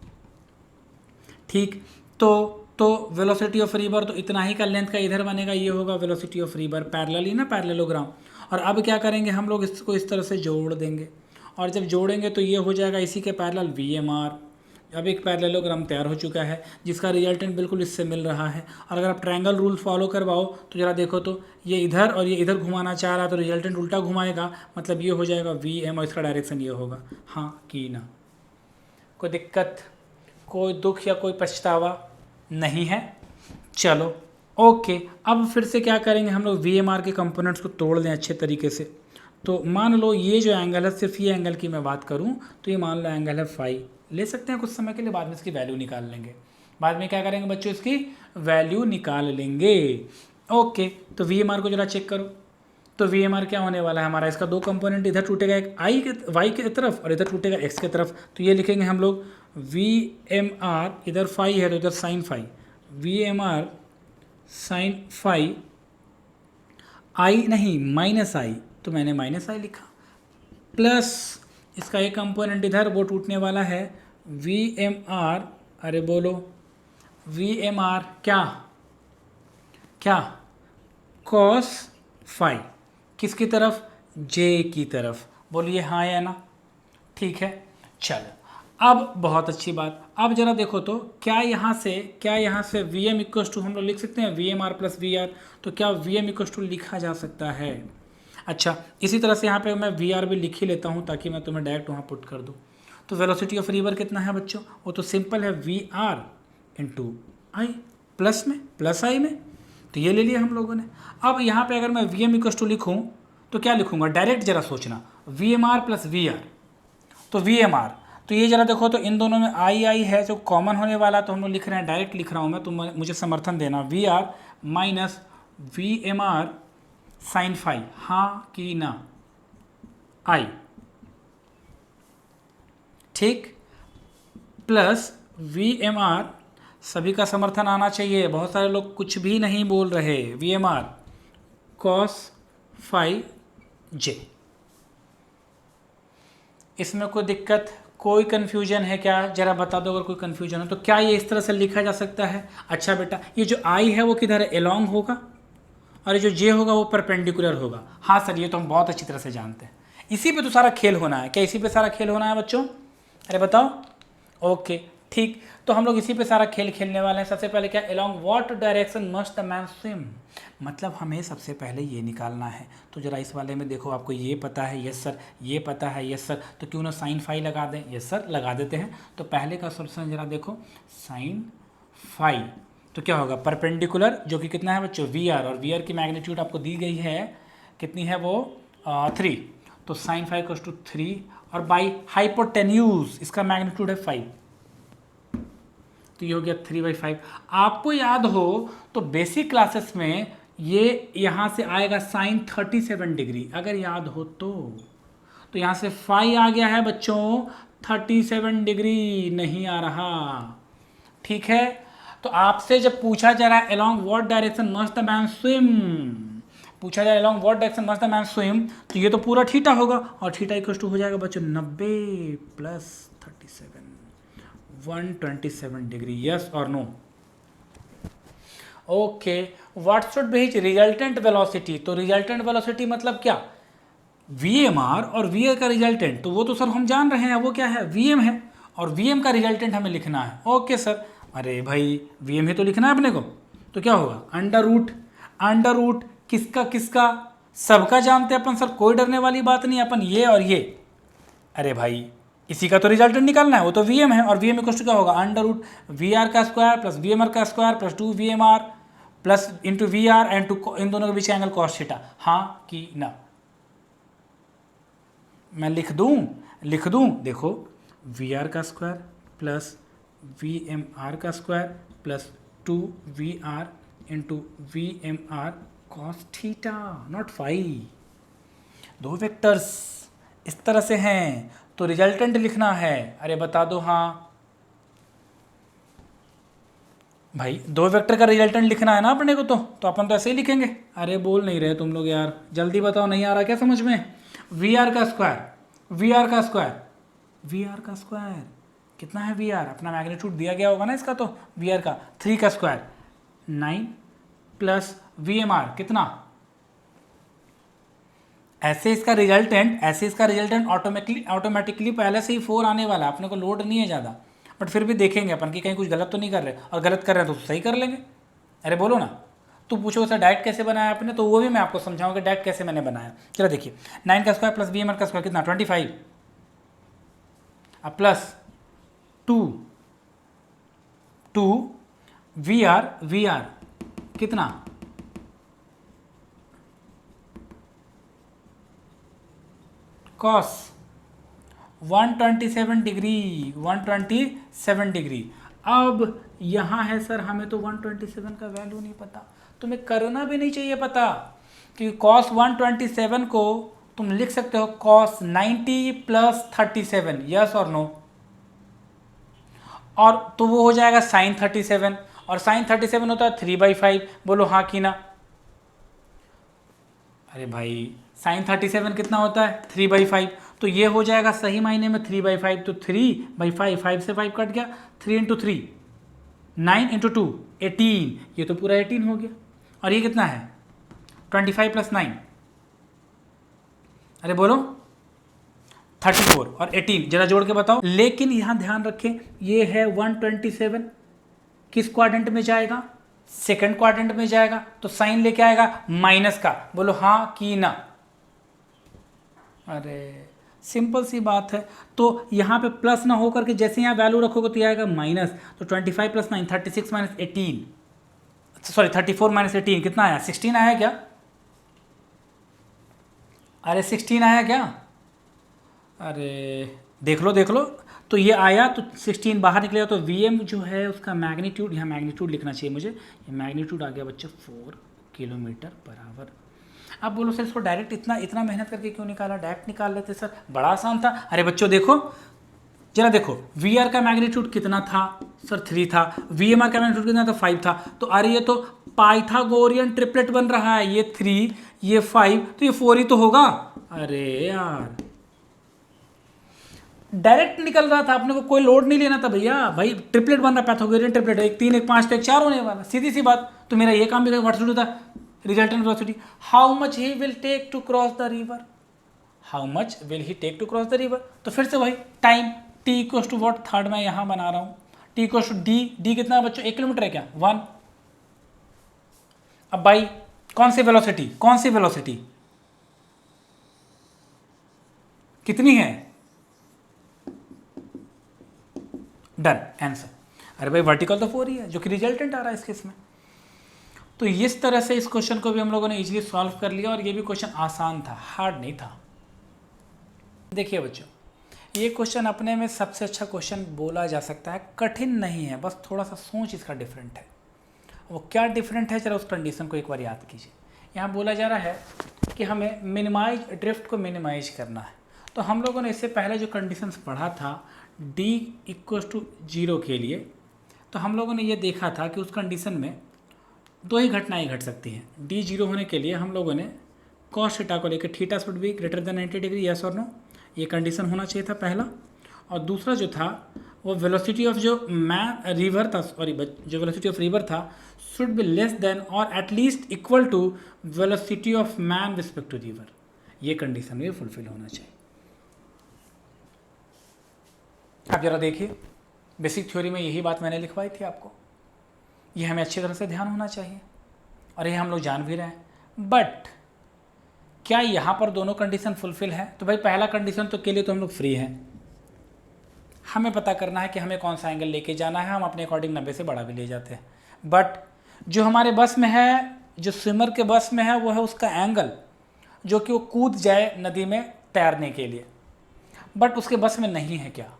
ठीक। तो वेलोसिटी ऑफ रिवर तो इतना ही का लेंथ का इधर बनेगा, ये होगा वेलोसिटी ऑफ रिवर, पैरेलली ना, पैरेललोग्राम। और अब क्या करेंगे हम लोग, इसको इस तरह से जोड़ देंगे, और जब जोड़ेंगे तो ये हो जाएगा इसी के पैरेलल VMR। अब एक पैरेललोग्राम तैयार हो चुका है जिसका रिजल्टेंट बिल्कुल इससे मिल रहा है। और अगर आप ट्रायंगल रूल फॉलो करवाओ तो ज़रा देखो, तो ये इधर और ये इधर घुमाना चाह रहा है तो रिजल्टेंट उल्टा घुमाएगा, मतलब ये हो जाएगा VM और इसका डायरेक्शन ये होगा, हाँ कि ना। कोई दिक्कत, कोई दुख या कोई पछतावा नहीं है। चलो ओके, अब फिर से क्या करेंगे हम लोग, VMR के कंपोनेंट्स को तोड़ लें अच्छे तरीके से। तो मान लो ये जो एंगल है, सिर्फ ये एंगल की मैं बात करूं तो ये मान लो एंगल है फाई, ले सकते हैं कुछ समय के लिए, बाद में इसकी वैल्यू निकाल लेंगे। बाद में क्या करेंगे बच्चों, इसकी वैल्यू निकाल लेंगे। ओके, तो VMR को जरा चेक करो। तो VMR क्या होने वाला है हमारा, इसका दो कंपोनेंट, इधर टूटेगा एक वाई की तरफ और इधर टूटेगा एक्स की तरफ। तो ये लिखेंगे हम लोग VMR, इधर फाई है तो इधर sine phi, VMR sine phi, I नहीं माइनस आई, तो मैंने माइनस आई लिखा, प्लस इसका एक कंपोनेंट इधर वो टूटने वाला है VMR, अरे बोलो VMR क्या क्या, कॉस फाई, किसकी तरफ, जे की तरफ, बोलिए हाँ या ना, ठीक है। चलो अब बहुत अच्छी बात, अब जरा देखो तो क्या यहाँ से VM इक्वस टू हम लोग लिख सकते हैं VMR प्लस VR, तो क्या VM इक्वस टू लिखा जा सकता है। अच्छा, इसी तरह से यहाँ पे मैं VR भी लिख ही लेता हूँ ताकि मैं तुम्हें डायरेक्ट वहाँ पुट कर दूँ। तो वेलोसिटी ऑफ रिवर कितना है बच्चों, वो तो सिंपल है VR इंटू आई, प्लस में प्लस आई में, तो ये ले लिया हम लोगों ने। अब यहाँ पे अगर मैं VM इक्वस टू लिखूँ तो क्या लिखूँगा, डायरेक्ट जरा सोचना, VMR प्लस VR, तो VMR, तो ये जरा देखो तो इन दोनों में आई है जो कॉमन होने वाला, तो हम लोग लिख रहे हैं, डायरेक्ट लिख रहा हूँ मैं, तो मुझे समर्थन देना, VR minus VMR sine phi, हाँ कि ना, आई, ठीक, प्लस VMR, सभी का समर्थन आना चाहिए, बहुत सारे लोग कुछ भी नहीं बोल रहे, VMR कॉस फाई जे। इसमें कोई दिक्कत, कोई कन्फ्यूजन है क्या, जरा बता दो अगर कोई कन्फ्यूजन हो तो। क्या ये इस तरह से लिखा जा सकता है, अच्छा बेटा ये जो आई है वो किधर है, एलोंग होगा, और ये जो जे होगा वो परपेंडिकुलर होगा। हाँ सर, ये तो हम बहुत अच्छी तरह से जानते हैं, इसी पे तो सारा खेल होना है। क्या इसी पे सारा खेल होना है बच्चों, अरे बताओ। ओके ठीक, तो हम लोग इसी पे सारा खेल खेलने वाले हैं। सबसे पहले क्या, along what direction must the man swim, मतलब हमें सबसे पहले ये निकालना है। तो जरा इस वाले में देखो, आपको ये पता है, यस सर, ये पता है, यस सर, तो क्यों ना साइन फाई लगा दें, यस सर लगा देते हैं। तो पहले का सोल्यूशन जरा देखो, साइन फाई, तो क्या होगा, परपेंडिकुलर, जो कि कितना है बच्चों VR, और VR की मैग्नीट्यूड आपको दी गई है, कितनी है वो 3, तो साइन फाई इक्वल्स टू 3, और बाई हाइपोटेन्यूज इसका मैग्नीट्यूड है 5, तो ये हो गया 3/5। आपको याद हो तो बेसिक क्लासेस में ये यहाँ से आएगा साइन 37 डिग्री, अगर याद हो तो यहाँ से फाई आ गया है बच्चों 37 डिग्री, नहीं आ रहा, ठीक है। तो आपसे जब पूछा जा रहा है along what direction must the man swim, पूछा जाए along what direction must the man swim, तो ये तो पूरा थीटा होगा, और थीटा इक्वल टू हो जाएगा बच्चों 90 प्लस 37, 127 डिग्री, यस और no. Okay, what should be his resultant velocity, तो रिजल्टेंट वेलोसिटी मतलब क्या, VMR और VR का रिजल्टेंट, तो वो तो सर हम जान रहे हैं, वो क्या है, VM है, और VM का रिजल्टेंट हमें लिखना है। ओके सर, अरे भाई VM ही तो लिखना है अपने को, तो क्या होगा, अंडर रूट किसका किसका, सबका जानते हैं अपन सर, कोई डरने वाली बात नहीं, अपन ये और ये, अरे भाई इसी का तो रिजल्टेंट निकालना है, वो तो VM है, और VM इक्वल टू क्या होगा, अंडर रूट VR का स्क्वायर प्लस VMR का square plus 2VMR plus into VR and two, इन दोनों के बीच एंगल कॉस थीटा, हाँ कि ना। मैं लिख दूं, देखो VR का स्क्वायर प्लस VMR का square plus 2VR into VMR cos theta not phi, दो वेक्टर्स इस तरह से हैं, तो रिजल्टेंट लिखना है, अरे बता दो हाँ, भाई दो वेक्टर का रिजल्टेंट लिखना है ना अपने को, तो अपन तो ऐसे ही लिखेंगे। अरे बोल नहीं रहे तुम लोग यार, जल्दी बताओ, नहीं आ रहा क्या समझ में? वी आर का स्क्वायर, वी आर का स्क्वायर, वी आर का स्क्वायर कितना है? वी आर अपना मैग्नीट्यूड दिया गया होगा ना इसका, तो वी आर का 3 का square 9 plus V M R कितना? ऐसे इसका रिजल्टेंट ऑटोमेटिकली पहले से ही 4 आने वाला है, अपने को लोड नहीं है ज़्यादा, बट फिर भी देखेंगे अपन कि कहीं कुछ गलत तो नहीं कर रहे, और गलत कर रहे हैं तो सही कर लेंगे। अरे बोलो ना, तो पूछो सर डायरेक्ट कैसे बनाया आपने, तो वो भी मैं आपको समझाऊंगा डायरेक्ट कैसे मैंने बनाया। चलो देखिए, 9 का square plus B M R का स्क्वायर कितना? 25, अब प्लस 2 वी आर कितना? Cos 127 degree. अब यहाँ है सर हमें तो 127 का वैल्यू नहीं पता, तुम्हें करना भी नहीं चाहिए पता, कि cos 127 को तुम लिख सकते हो cos 90 प्लस 37, यस और नो, और तो वो हो जाएगा sin 37, और sin 37 होता है 3/5, बोलो हाँ कि ना? अरे भाई sin 37 कितना होता है? 3/5, तो ये हो जाएगा सही मायने में 3/5, तो 3/5, 5 से 5 कट गया, 3 × 3 9 × 2 18, ये तो पूरा 18 हो गया, और ये कितना है? 25 + 9, अरे बोलो 34 और 18, जरा जोड़ के बताओ। लेकिन यहाँ ध्यान रखें, ये है 127 किस क्वाड्रेंट में जाएगा? सेकंड क्वाड्रेंट में जाएगा, तो साइन लेके आएगा माइनस का, बोलो हाँ कि ना? अरे सिंपल सी बात है, तो यहाँ पे प्लस ना होकर के जैसे यहाँ वैल्यू रखोगे तो ये आएगा माइनस, तो 25 + 9 36 - 18, सॉरी 34 - 18 कितना आया? 16 आया क्या? अरे 16 आया क्या? अरे देख लो, तो ये आया, तो 16 बाहर निकलेगा, तो वी एम जो है उसका मैग्नीट्यूड, यहाँ मैग्नीट्यूड लिखना चाहिए मुझे, ये मैग्नीट्यूड आ गया बच्चों 4 km/h। अब बोलो सर इसको डायरेक्ट इतना मेहनत करके क्यों निकाला? डायरेक्ट निकाल लेते सर, बड़ा आसान था। अरे बच्चों देखो, जरा देखो, वी आर का मैग्नीट्यूड कितना था सर? 3 था। वी एम आर का मैग्नीट्यूड कितना था? 5 था। तो अरे ये तो पाइथागोरियन ट्रिपलेट बन रहा है, ये 3 ये 5, तो ये 4 ही तो होगा। अरे यार डायरेक्ट निकल रहा था, अपने को कोई लोड नहीं लेना था भैया। भाई ट्रिपलेट बन रहा, पैथागोरियन ट्रिपलेट, 1 3 1 5 तो 1 4 होने वाला, सीधी सी बात। तो मेरा ये काम भी व्हाट शुड था? Resultant velocity, how much he will take to cross the river, how much will he take to cross the river. तो फिर से वही time, t equals to what, third मैं यहाँ बना रहा हूँ, t इक्वल्स टू डी कितना है बच्चों? 1 किलोमीटर है क्या? 1। अब भाई कौन सी वेलोसिटी कितनी है? Done answer. अरे भाई वर्टिकल तो 4 ही है, जो कि रिजल्टेंट आ रहा है इस केस में। तो इस तरह से इस क्वेश्चन को भी हम लोगों ने इजीली सॉल्व कर लिया, और ये भी क्वेश्चन आसान था, हार्ड नहीं था। देखिए बच्चों, ये क्वेश्चन अपने में सबसे अच्छा क्वेश्चन बोला जा सकता है, कठिन नहीं है, बस थोड़ा सा सोच इसका डिफरेंट है। वो क्या डिफरेंट है, जरा उस कंडीशन को एक बार याद कीजिए। यहाँ बोला जा रहा है कि हमें मिनिमाइज ड्रिफ्ट को मिनिमाइज करना है। तो हम लोगों ने इससे पहले जो कंडीशंस पढ़ा था d = 0 के लिए, तो हम लोगों ने ये देखा था कि उस कंडीशन में 2 ही घटनाएं घट सकती हैं। d 0 होने के लिए हम लोगों ने cos थीटा को लेकर theta should be greater than 90 degree, yes और नो, ये कंडीशन होना चाहिए था पहला। और दूसरा जो था वो वेलोसिटी ऑफ जो रिवर था, सॉरी जो वेलोसिटी ऑफ रिवर था शुड बी लेस देन और at least equal to velocity of man respect to river, ये कंडीशन भी फुलफिल होना चाहिए। आप जरा देखिए, बेसिक थ्योरी में यही बात मैंने लिखवाई थी आपको, ये हमें अच्छी तरह से ध्यान होना चाहिए, और ये हम लोग जान भी रहे हैं। बट क्या यहाँ पर दोनों कंडीशन फुलफिल है? तो भाई पहला कंडीशन तो के लिए तो हम लोग फ्री हैं, हमें पता करना है कि हमें कौन सा एंगल लेके जाना है, हम अपने अकॉर्डिंग 90 से बड़ा भी ले जाते हैं। बट जो हमारे बस में है, जो स्विमर के बस में है, वो है उसका एंगल, जो कि वो कूद जाए नदी में तैरने के लिए। बट उसके बस में नहीं है क्या?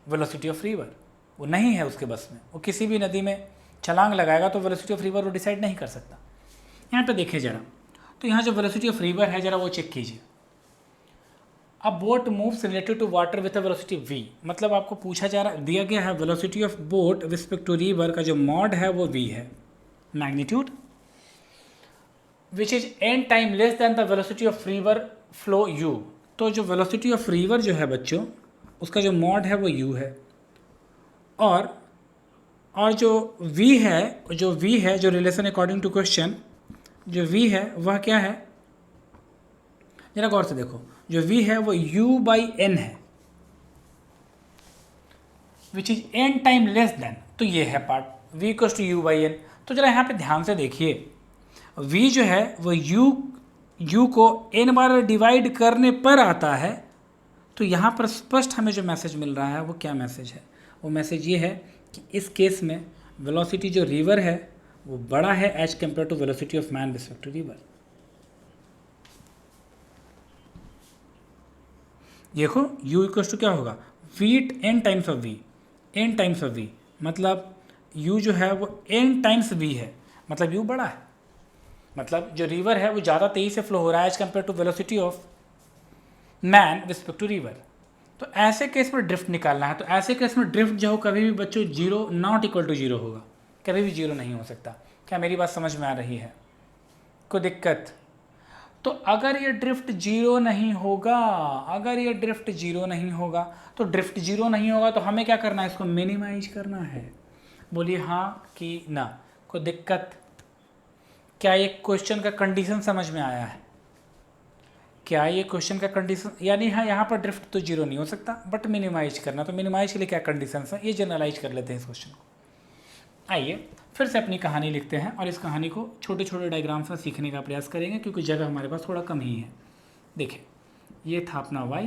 वेलोसिटी ऑफ रिवर, वो नहीं है उसके बस में। वो किसी भी नदी में छलांग लगाएगा तो वेलोसिटी ऑफ रिवर वो डिसाइड नहीं कर सकता। यहाँ पे देखिए जरा, तो यहाँ जो वेलोसिटी ऑफ रिवर है जरा वो चेक कीजिए। A boat moves related to water with a velocity v, मतलब आपको पूछा जा रहा दिया गया है velocity of boat respect to river का जो मॉड है वो v है, magnitude which is n time less than the velocity of river flow u। तो जो वेलोसिटी ऑफ रिवर जो है बच्चों उसका जो मॉड है वो u है, और जो v है जो रिलेशन अकॉर्डिंग टू क्वेश्चन जो v है वह क्या है, जरा गौर से देखो, जो v है वो u/n है विच is n time less then, तो ये है part v equals to u/n। तो जरा यहाँ पे ध्यान से देखिए, v जो है वो u को n बार डिवाइड करने पर आता है, तो यहाँ पर स्पष्ट हमें जो मैसेज मिल रहा है वो क्या मैसेज है, वो मैसेज ये है कि इस केस में वेलोसिटी जो रिवर है वो बड़ा है as compare to velocity of man respect to river. देखो u इक्वल्स टू क्या होगा, v n times of v, n times of v, मतलब u जो है वो n टाइम्स v है, मतलब u बड़ा है, मतलब जो रिवर है वो ज़्यादा तेज़ी से फ्लो हो रहा है as compare to velocity of man respect to river. तो ऐसे केस में ड्रिफ्ट निकालना है, तो ऐसे केस में ड्रिफ्ट जो हो कभी भी बच्चों zero not equal to zero होगा, कभी भी जीरो नहीं हो सकता। क्या मेरी बात समझ में आ रही है, कोई दिक्कत? तो अगर ये ड्रिफ्ट जीरो नहीं होगा, अगर ये ड्रिफ्ट जीरो नहीं होगा तो ड्रिफ्ट जीरो नहीं होगा तो हमें क्या करना है, इसको मिनिमाइज करना है। बोलिए हाँ कि ना, कोई दिक्कत? क्या ये क्वेश्चन का कंडीशन समझ में आया है? क्या ये क्वेश्चन का कंडीशन, यानी हाँ यहाँ पर ड्रिफ्ट तो जीरो नहीं हो सकता बट मिनिमाइज करना, तो मिनिमाइज के लिए क्या कंडीशन है ये जनरलाइज कर लेते हैं इस क्वेश्चन को। आइए फिर से अपनी कहानी लिखते हैं और इस कहानी को छोटे छोटे डायग्राम्स में सीखने का प्रयास करेंगे क्योंकि जगह हमारे पास थोड़ा कम ही है। देखिए ये था अपना y,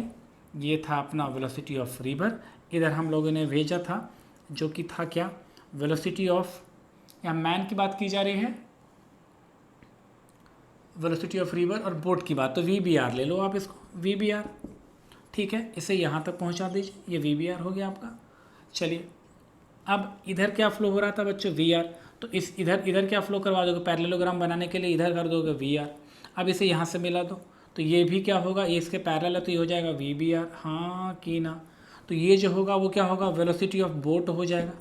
ये था अपना वेलोसिटी ऑफ रिवर, इधर हम लोगों ने भेजा था जो कि था क्या, वेलोसिटी ऑफ, या मैन की बात की जा रही है, वेलोसिटी ऑफ रिवर और बोट की बात, तो VBR ले लो आप इसको, VBR ठीक है, इसे यहाँ तक पहुँचा दीजिए, ये VBR हो गया आपका। चलिए अब इधर क्या फ्लो हो रहा था बच्चों, VR, तो इस इधर क्या फ्लो करवा दोगे, पैरेललोग्राम बनाने के लिए इधर कर दोगे VR। अब इसे यहाँ से मिला दो तो ये भी क्या होगा, ये इसके पैरेलल है तो ये हो जाएगा VBR, हाँ कि ना। तो ये जो होगा वो क्या होगा, वेलोसिटी ऑफ बोट हो जाएगा।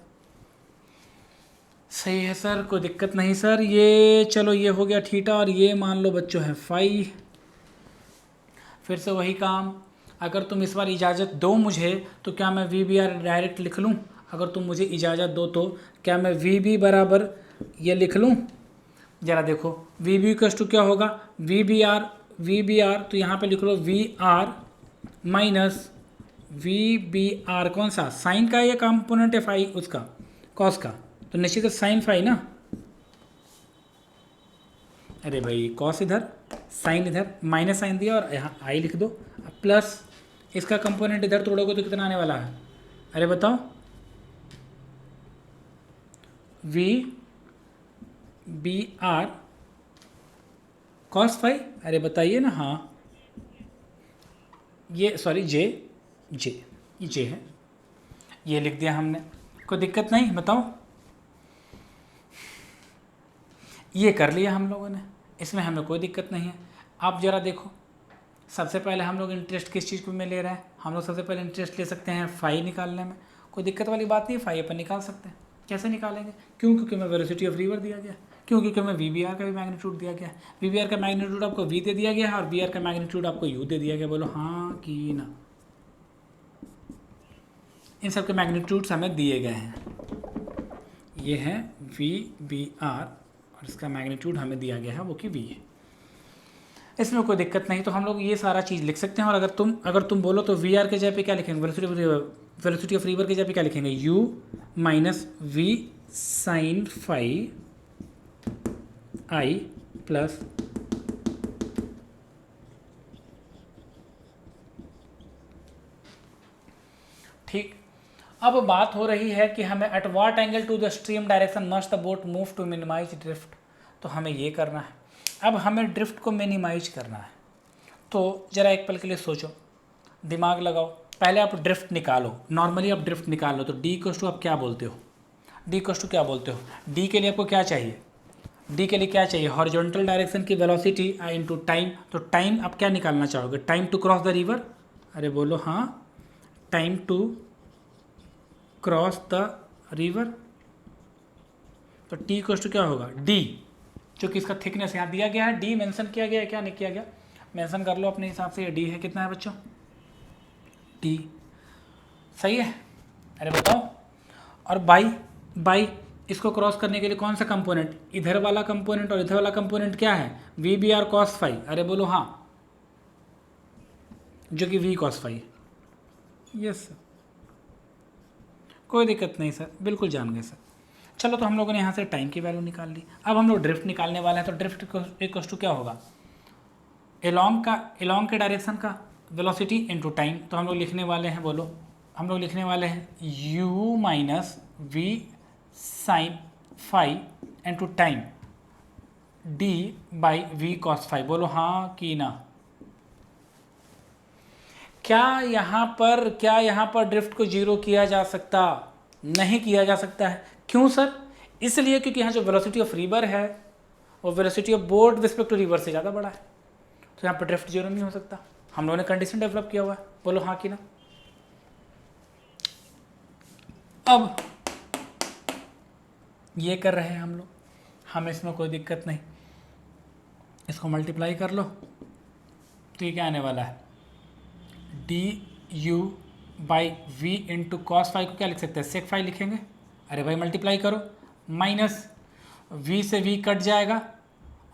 सही है सर, कोई दिक्कत नहीं सर। ये चलो ये हो गया थीटा और ये मान लो बच्चों है फाई। फिर से वही काम, अगर तुम इस बार इजाज़त दो मुझे तो क्या मैं VBR डायरेक्ट लिख लूँ, अगर तुम मुझे इजाज़त दो तो क्या मैं VB बराबर ये लिख लूँ। ज़रा देखो VB इक्वल्स टू क्या होगा, VBR तो यहाँ पे लिख लो VR माइनस VBR, कौन सा, साइन का ये कंपोनेंट है फाई उसका, कॉस का, तो निश्चित साइन फाई ना। अरे भाई कॉस इधर, साइन इधर, माइनस साइन दिया और यहाँ आई लिख दो, प्लस इसका कंपोनेंट इधर तोड़ोगे तो कितना आने वाला है, अरे बताओ, VBR कॉस फाई, अरे बताइए ना। हाँ ये सॉरी जे है, ये लिख दिया हमने, कोई दिक्कत नहीं, बताओ। ये कर लिया हम लोगों ने, इसमें हमें कोई दिक्कत नहीं है। आप ज़रा देखो, सबसे पहले हम लोग इंटरेस्ट किस चीज़ में ले रहे हैं, हम लोग सबसे पहले इंटरेस्ट ले सकते हैं फाई निकालने में, कोई दिक्कत वाली बात नहीं है, फाई अपन निकाल सकते हैं। कैसे निकालेंगे, क्योंकि हमें वेलोसिटी ऑफ रिवर दिया गया, क्योंकि हमें VBR का भी मैग्नीट्यूड दिया गया है, VBR का मैग्नीट्यूड आपको V दे दिया गया है और BR का मैग्नीट्यूड आपको U दे दिया गया। बोलो हाँ कि ना, इन सब के मैग्नीट्यूड्स हमें दिए गए हैं, ये है VBR और इसका मैग्नीट्यूड हमें दिया गया है वो कि V है, इसमें कोई दिक्कत नहीं। तो हम लोग ये सारा चीज़ लिख सकते हैं। और अगर तुम बोलो तो VR के जगह पे क्या लिखेंगे, वेलोसिटी ऑफ रिवर के जगह पे क्या लिखेंगे, U minus V sine phi I plus ठीक। अब बात हो रही है कि हमें at what angle to the stream direction must the boat move to minimise drift, तो हमें ये करना है। अब हमें ड्रिफ्ट को मिनिमाइज करना है, तो ज़रा एक पल के लिए सोचो, दिमाग लगाओ, पहले आप ड्रिफ्ट निकालो, नॉर्मली आप ड्रिफ्ट निकाल लो तो D इक्वल्स टू आप क्या बोलते हो, D इक्वल्स टू क्या बोलते हो, D के लिए आपको क्या चाहिए, D के लिए क्या चाहिए, हॉरिजॉन्टल डायरेक्शन की वेलोसिटी इंटू टाइम, तो टाइम आप क्या निकालना चाहोगे, time to cross the river, अरे बोलो हाँ। Time to cross the river, तो टी इक्वल्स टू क्या होगा, डी, जो कि इसका थिकनेस यहाँ दिया गया है, डी मेंशन किया गया है, क्या नहीं किया गया, मेंशन कर लो अपने हिसाब से। ये डी है, कितना है बच्चों, डी, सही है। अरे बताओ, और बाई, बाई इसको क्रॉस करने के लिए कौन सा कंपोनेंट, इधर वाला कंपोनेंट और इधर वाला कंपोनेंट क्या है, V B R cos phi, अरे बोलो हाँ, जो कि V cos phi. Yes sir, कोई दिक्कत नहीं सर, बिल्कुल जान गए सर। चलो, तो हम लोगों ने यहाँ से टाइम की वैल्यू निकाल ली। अब हम लोग ड्रिफ्ट निकालने वाले हैं, तो ड्रिफ्ट इक्वल्स टू क्या होगा, एलॉन्ग के डायरेक्शन का वेलोसिटी इनटू टाइम। तो हम लोग लिखने वाले हैं, बोलो, हम लोग लिखने वाले हैं u minus V sine phi into time D by V cos phi. बोलो हाँ कि ना। क्या यहाँ पर ड्रिफ्ट को जीरो किया जा सकता, नहीं किया जा सकता है। क्यों सर, इसलिए क्योंकि यहाँ जो वेलोसिटी ऑफ रिवर है वो velocity of boat respect to river से ज़्यादा बड़ा है, तो यहाँ पर ड्रिफ्ट जीरो नहीं हो सकता। हम लोगों ने कंडीशन डेवलप किया हुआ है, बोलो हाँ कि ना। अब ये कर रहे हैं हम लोग, हमें इसमें कोई दिक्कत नहीं, इसको मल्टीप्लाई कर लो, तो ये क्या आने वाला है, D U by V into cos phi को क्या लिख सकते हैं, सेक फाई लिखेंगे। अरे भाई मल्टीप्लाई करो, माइनस वी से वी कट जाएगा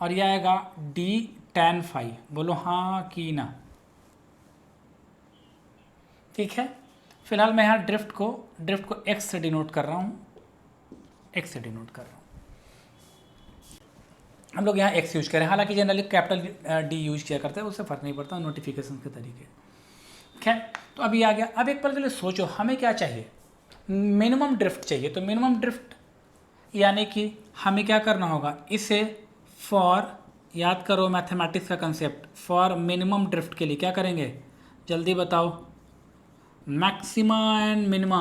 और यह आएगा डी टैन फाई। बोलो हाँ कि ना। ठीक है, फिलहाल मैं यहाँ ड्रिफ्ट को एक्स से डिनोट कर रहा हूँ, एक्स से डिनोट कर रहा हूँ। हम लोग यहाँ एक्स यूज करें, हालांकि जनरली कैपिटल डी यूज किया करते हैं, उससे फ़र्क नहीं पड़ता, नोटिफिकेशन के तरीके। खैर, तो अभी आ गया। अब एक बार के लिए सोचो, हमें क्या चाहिए, मिनिमम ड्रिफ्ट चाहिए। तो मिनिमम ड्रिफ्ट यानी कि हमें क्या करना होगा, इसे फॉर, याद करो मैथमेटिक्स का कंसेप्ट, फॉर मिनिमम ड्रिफ्ट के लिए क्या करेंगे, जल्दी बताओ, मैक्सिमा एंड मिनिमा,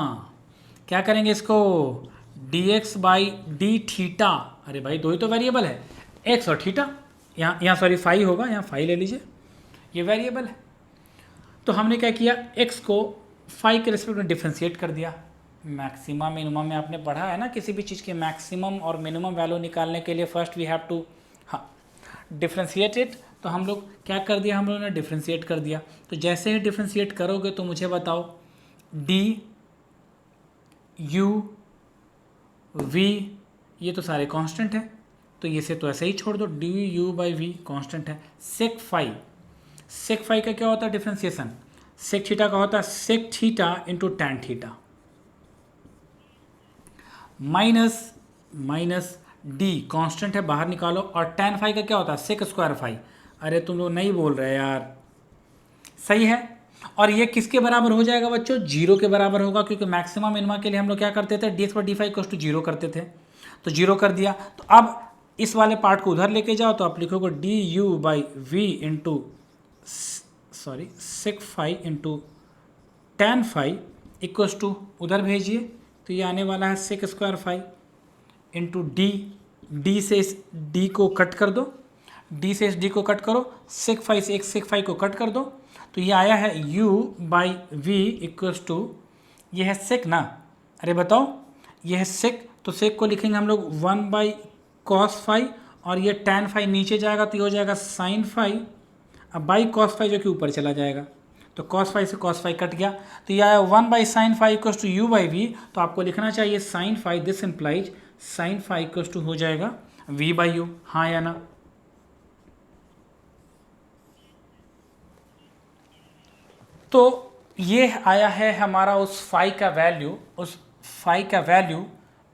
क्या करेंगे इसको, D X by D theta. अरे भाई दो ही तो वेरिएबल है, एक्स और थीटा, यहाँ सॉरी फाई होगा, यहाँ फाई ले लीजिए, ये वेरिएबल है। तो हमने क्या किया, एक्स को फाई के रिस्पेक्ट में डिफ्रेंशिएट कर दिया। मैक्सिमम मिनिमम में आपने पढ़ा है ना, किसी भी चीज़ के मैक्सिमम और मिनिमम वैल्यू निकालने के लिए first we have to differentiate it. तो हम लोग क्या कर दिया, हम लोगों ने डिफ्रेंशिएट कर दिया। तो जैसे ही डिफ्रेंशिएट करोगे तो मुझे बताओ, डी यू वी, ये तो सारे कांस्टेंट है, तो ये से तो ऐसे ही छोड़ दो, D U by V constant है। सेक फाई, सेक फाई का क्या होता है डिफ्रेंसिएशन, सेक थीटा का होता है sec theta into tan theta, minus D constant है, बाहर निकालो, और टैन फाई का क्या होता है सेक स्क्वायर फाई। अरे तुम लोग नहीं बोल रहे यार, सही है। और ये किसके बराबर हो जाएगा बच्चों, जीरो के बराबर होगा, क्योंकि मैक्सिमम मिनिमा के लिए हम लोग क्या करते थे, D X by D phi equals to zero करते थे, तो जीरो कर दिया। तो अब इस वाले पार्ट को उधर लेके जाओ, तो आप लिखोगे D U by V into sorry sec phi into tan phi equals to, उधर भेजिए, तो ये आने वाला है sec square phi into D, D से इस डी को कट कर दो, डी से इस डी को कट करो, सेक फाई से एक सेक फाई को कट कर दो, तो ये आया है u by V equals to, ये है सेक ना। अरे बताओ, ये है सेक, तो सेक को लिखेंगे हम लोग 1 बाई कॉस फाई, और ये टैन फाई नीचे जाएगा तो ये हो जाएगा साइन फाई, अब बाई कॉस फाई जो कि ऊपर चला जाएगा, तो कॉस फाई से कॉस फाई कट गया, तो ये आया 1 by sine phi equals to u by V. तो आपको लिखना चाहिए sine phi, this implies sine phi equals to हो जाएगा v बाई यू, हाँ या ना। तो ये आया है हमारा उस फाई का वैल्यू,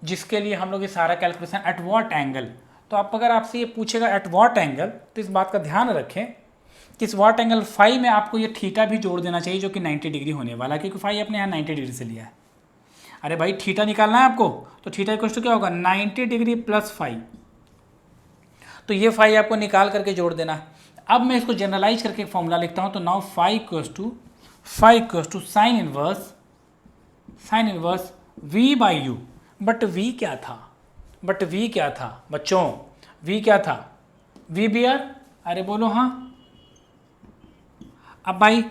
जिसके लिए हम लोग ये सारा कैलकुलेशन एट व्हाट एंगल। तो आप अगर आपसे ये पूछेगा एट व्हाट एंगल, तो इस बात का ध्यान रखें कि इस व्हाट एंगल फाई में आपको ये थीटा भी जोड़ देना चाहिए, जो कि 90 डिग्री होने वाला है, क्योंकि फाई अपने यहाँ 90 डिग्री से लिया है। अरे भाई थीटा निकालना है आपको, तो थीटा इक्वल्स टू क्या होगा, 90 डिग्री प्लस फाई, तो ये फाई आपको निकाल करके जोड़ देना है। अब मैं इसको जनरलाइज करके एक फॉर्मूला लिखता हूँ, तो now phi equals to sine inverse v by U. But v क्या था बच्चों, v क्या था, v बी आर। अरे बोलो हाँ। अब भाई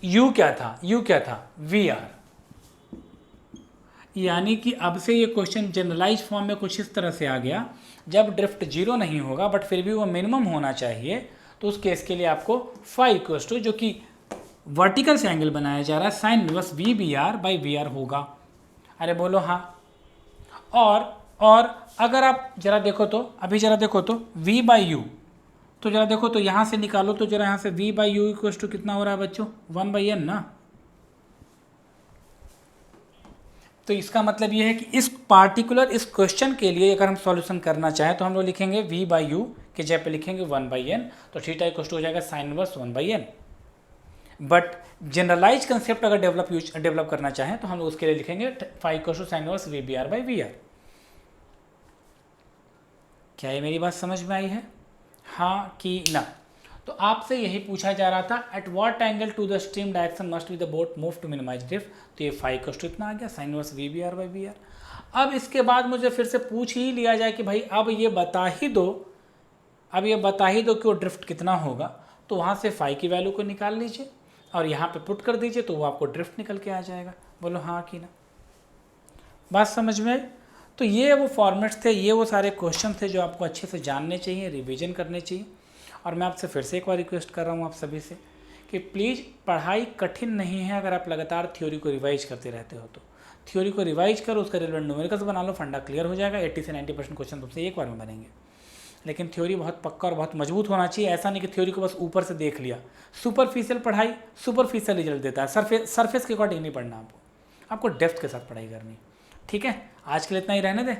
यू क्या था, यू क्या था, वी आर। यानी कि अब से ये क्वेश्चन जनरलाइज फॉर्म में कुछ इस तरह से आ गया, जब ड्रिफ्ट जीरो नहीं होगा बट फिर भी वो मिनिमम होना चाहिए, तो उस केस के लिए आपको फाई इक्वल्स टू, जो कि वर्टिकल से एंगल बनाया जा रहा है, sine inverse V B R by V R होगा। अरे बोलो हाँ। और अगर आप जरा देखो तो, अभी जरा देखो तो v बाई यू, तो जरा देखो तो यहाँ से निकालो तो जरा, यहाँ से v by U equals to कितना हो रहा है बच्चों, 1/n ना। तो इसका मतलब ये है कि इस पार्टिकुलर इस क्वेश्चन के लिए अगर हम सॉल्यूशन करना चाहें तो हम लोग लिखेंगे v बाई यू के जगह पे लिखेंगे 1/n, तो थीटा इक्वल्स टू हो जाएगा sine inverse 1/n। But generalise concept अगर डेवलप करना चाहें तो हम लोग उसके लिए लिखेंगे phi equals to sine inverse V B R by V R. क्या ये मेरी बात समझ में आई है, हाँ कि ना? तो आपसे यही पूछा जा रहा था, at what angle to the stream direction must be the boat move to minimise drift. तो ये फाई इक्वल्स टू इतना आ गया, sine inverse V B R by V R. अब इसके बाद मुझे फिर से पूछ ही लिया जाए कि भाई अब ये बता ही दो, अब ये बता ही दो कि वो ड्रिफ्ट कितना होगा, तो वहाँ से फाई की वैल्यू को निकाल लीजिए और यहाँ पे पुट कर दीजिए, तो वो आपको ड्रिफ्ट निकल के आ जाएगा। बोलो हाँ कि ना? बात समझ में आई? तो ये वो फॉर्मेट्स थे, ये वो सारे क्वेश्चन थे जो आपको अच्छे से जानने चाहिए, रिवीजन करने चाहिए। और मैं आपसे फिर से एक बार रिक्वेस्ट कर रहा हूँ आप सभी से कि प्लीज़ पढ़ाई कठिन नहीं है, अगर आप लगातार थ्योरी को रिवाइज करते रहते हो तो थ्योरी को रिवाइज करो, उसका रिलेवेंट न्यूमेरिकल्स बना लो, फंडा क्लियर हो जाएगा। 80 से 90% क्वेश्चन तुमसे एक बार में बनेंगे। लेकिन थ्योरी बहुत पक्का और बहुत मजबूत होना चाहिए, ऐसा नहीं कि थ्योरी को बस ऊपर से देख लिया। सुपरफिशियल पढ़ाई सुपरफिशियल रिजल्ट देता है, सरफेस के अकॉर्डिंग नहीं पढ़ना आपको डेप्थ के साथ पढ़ाई करनी। ठीक है, आज के लिए इतना ही रहने दें।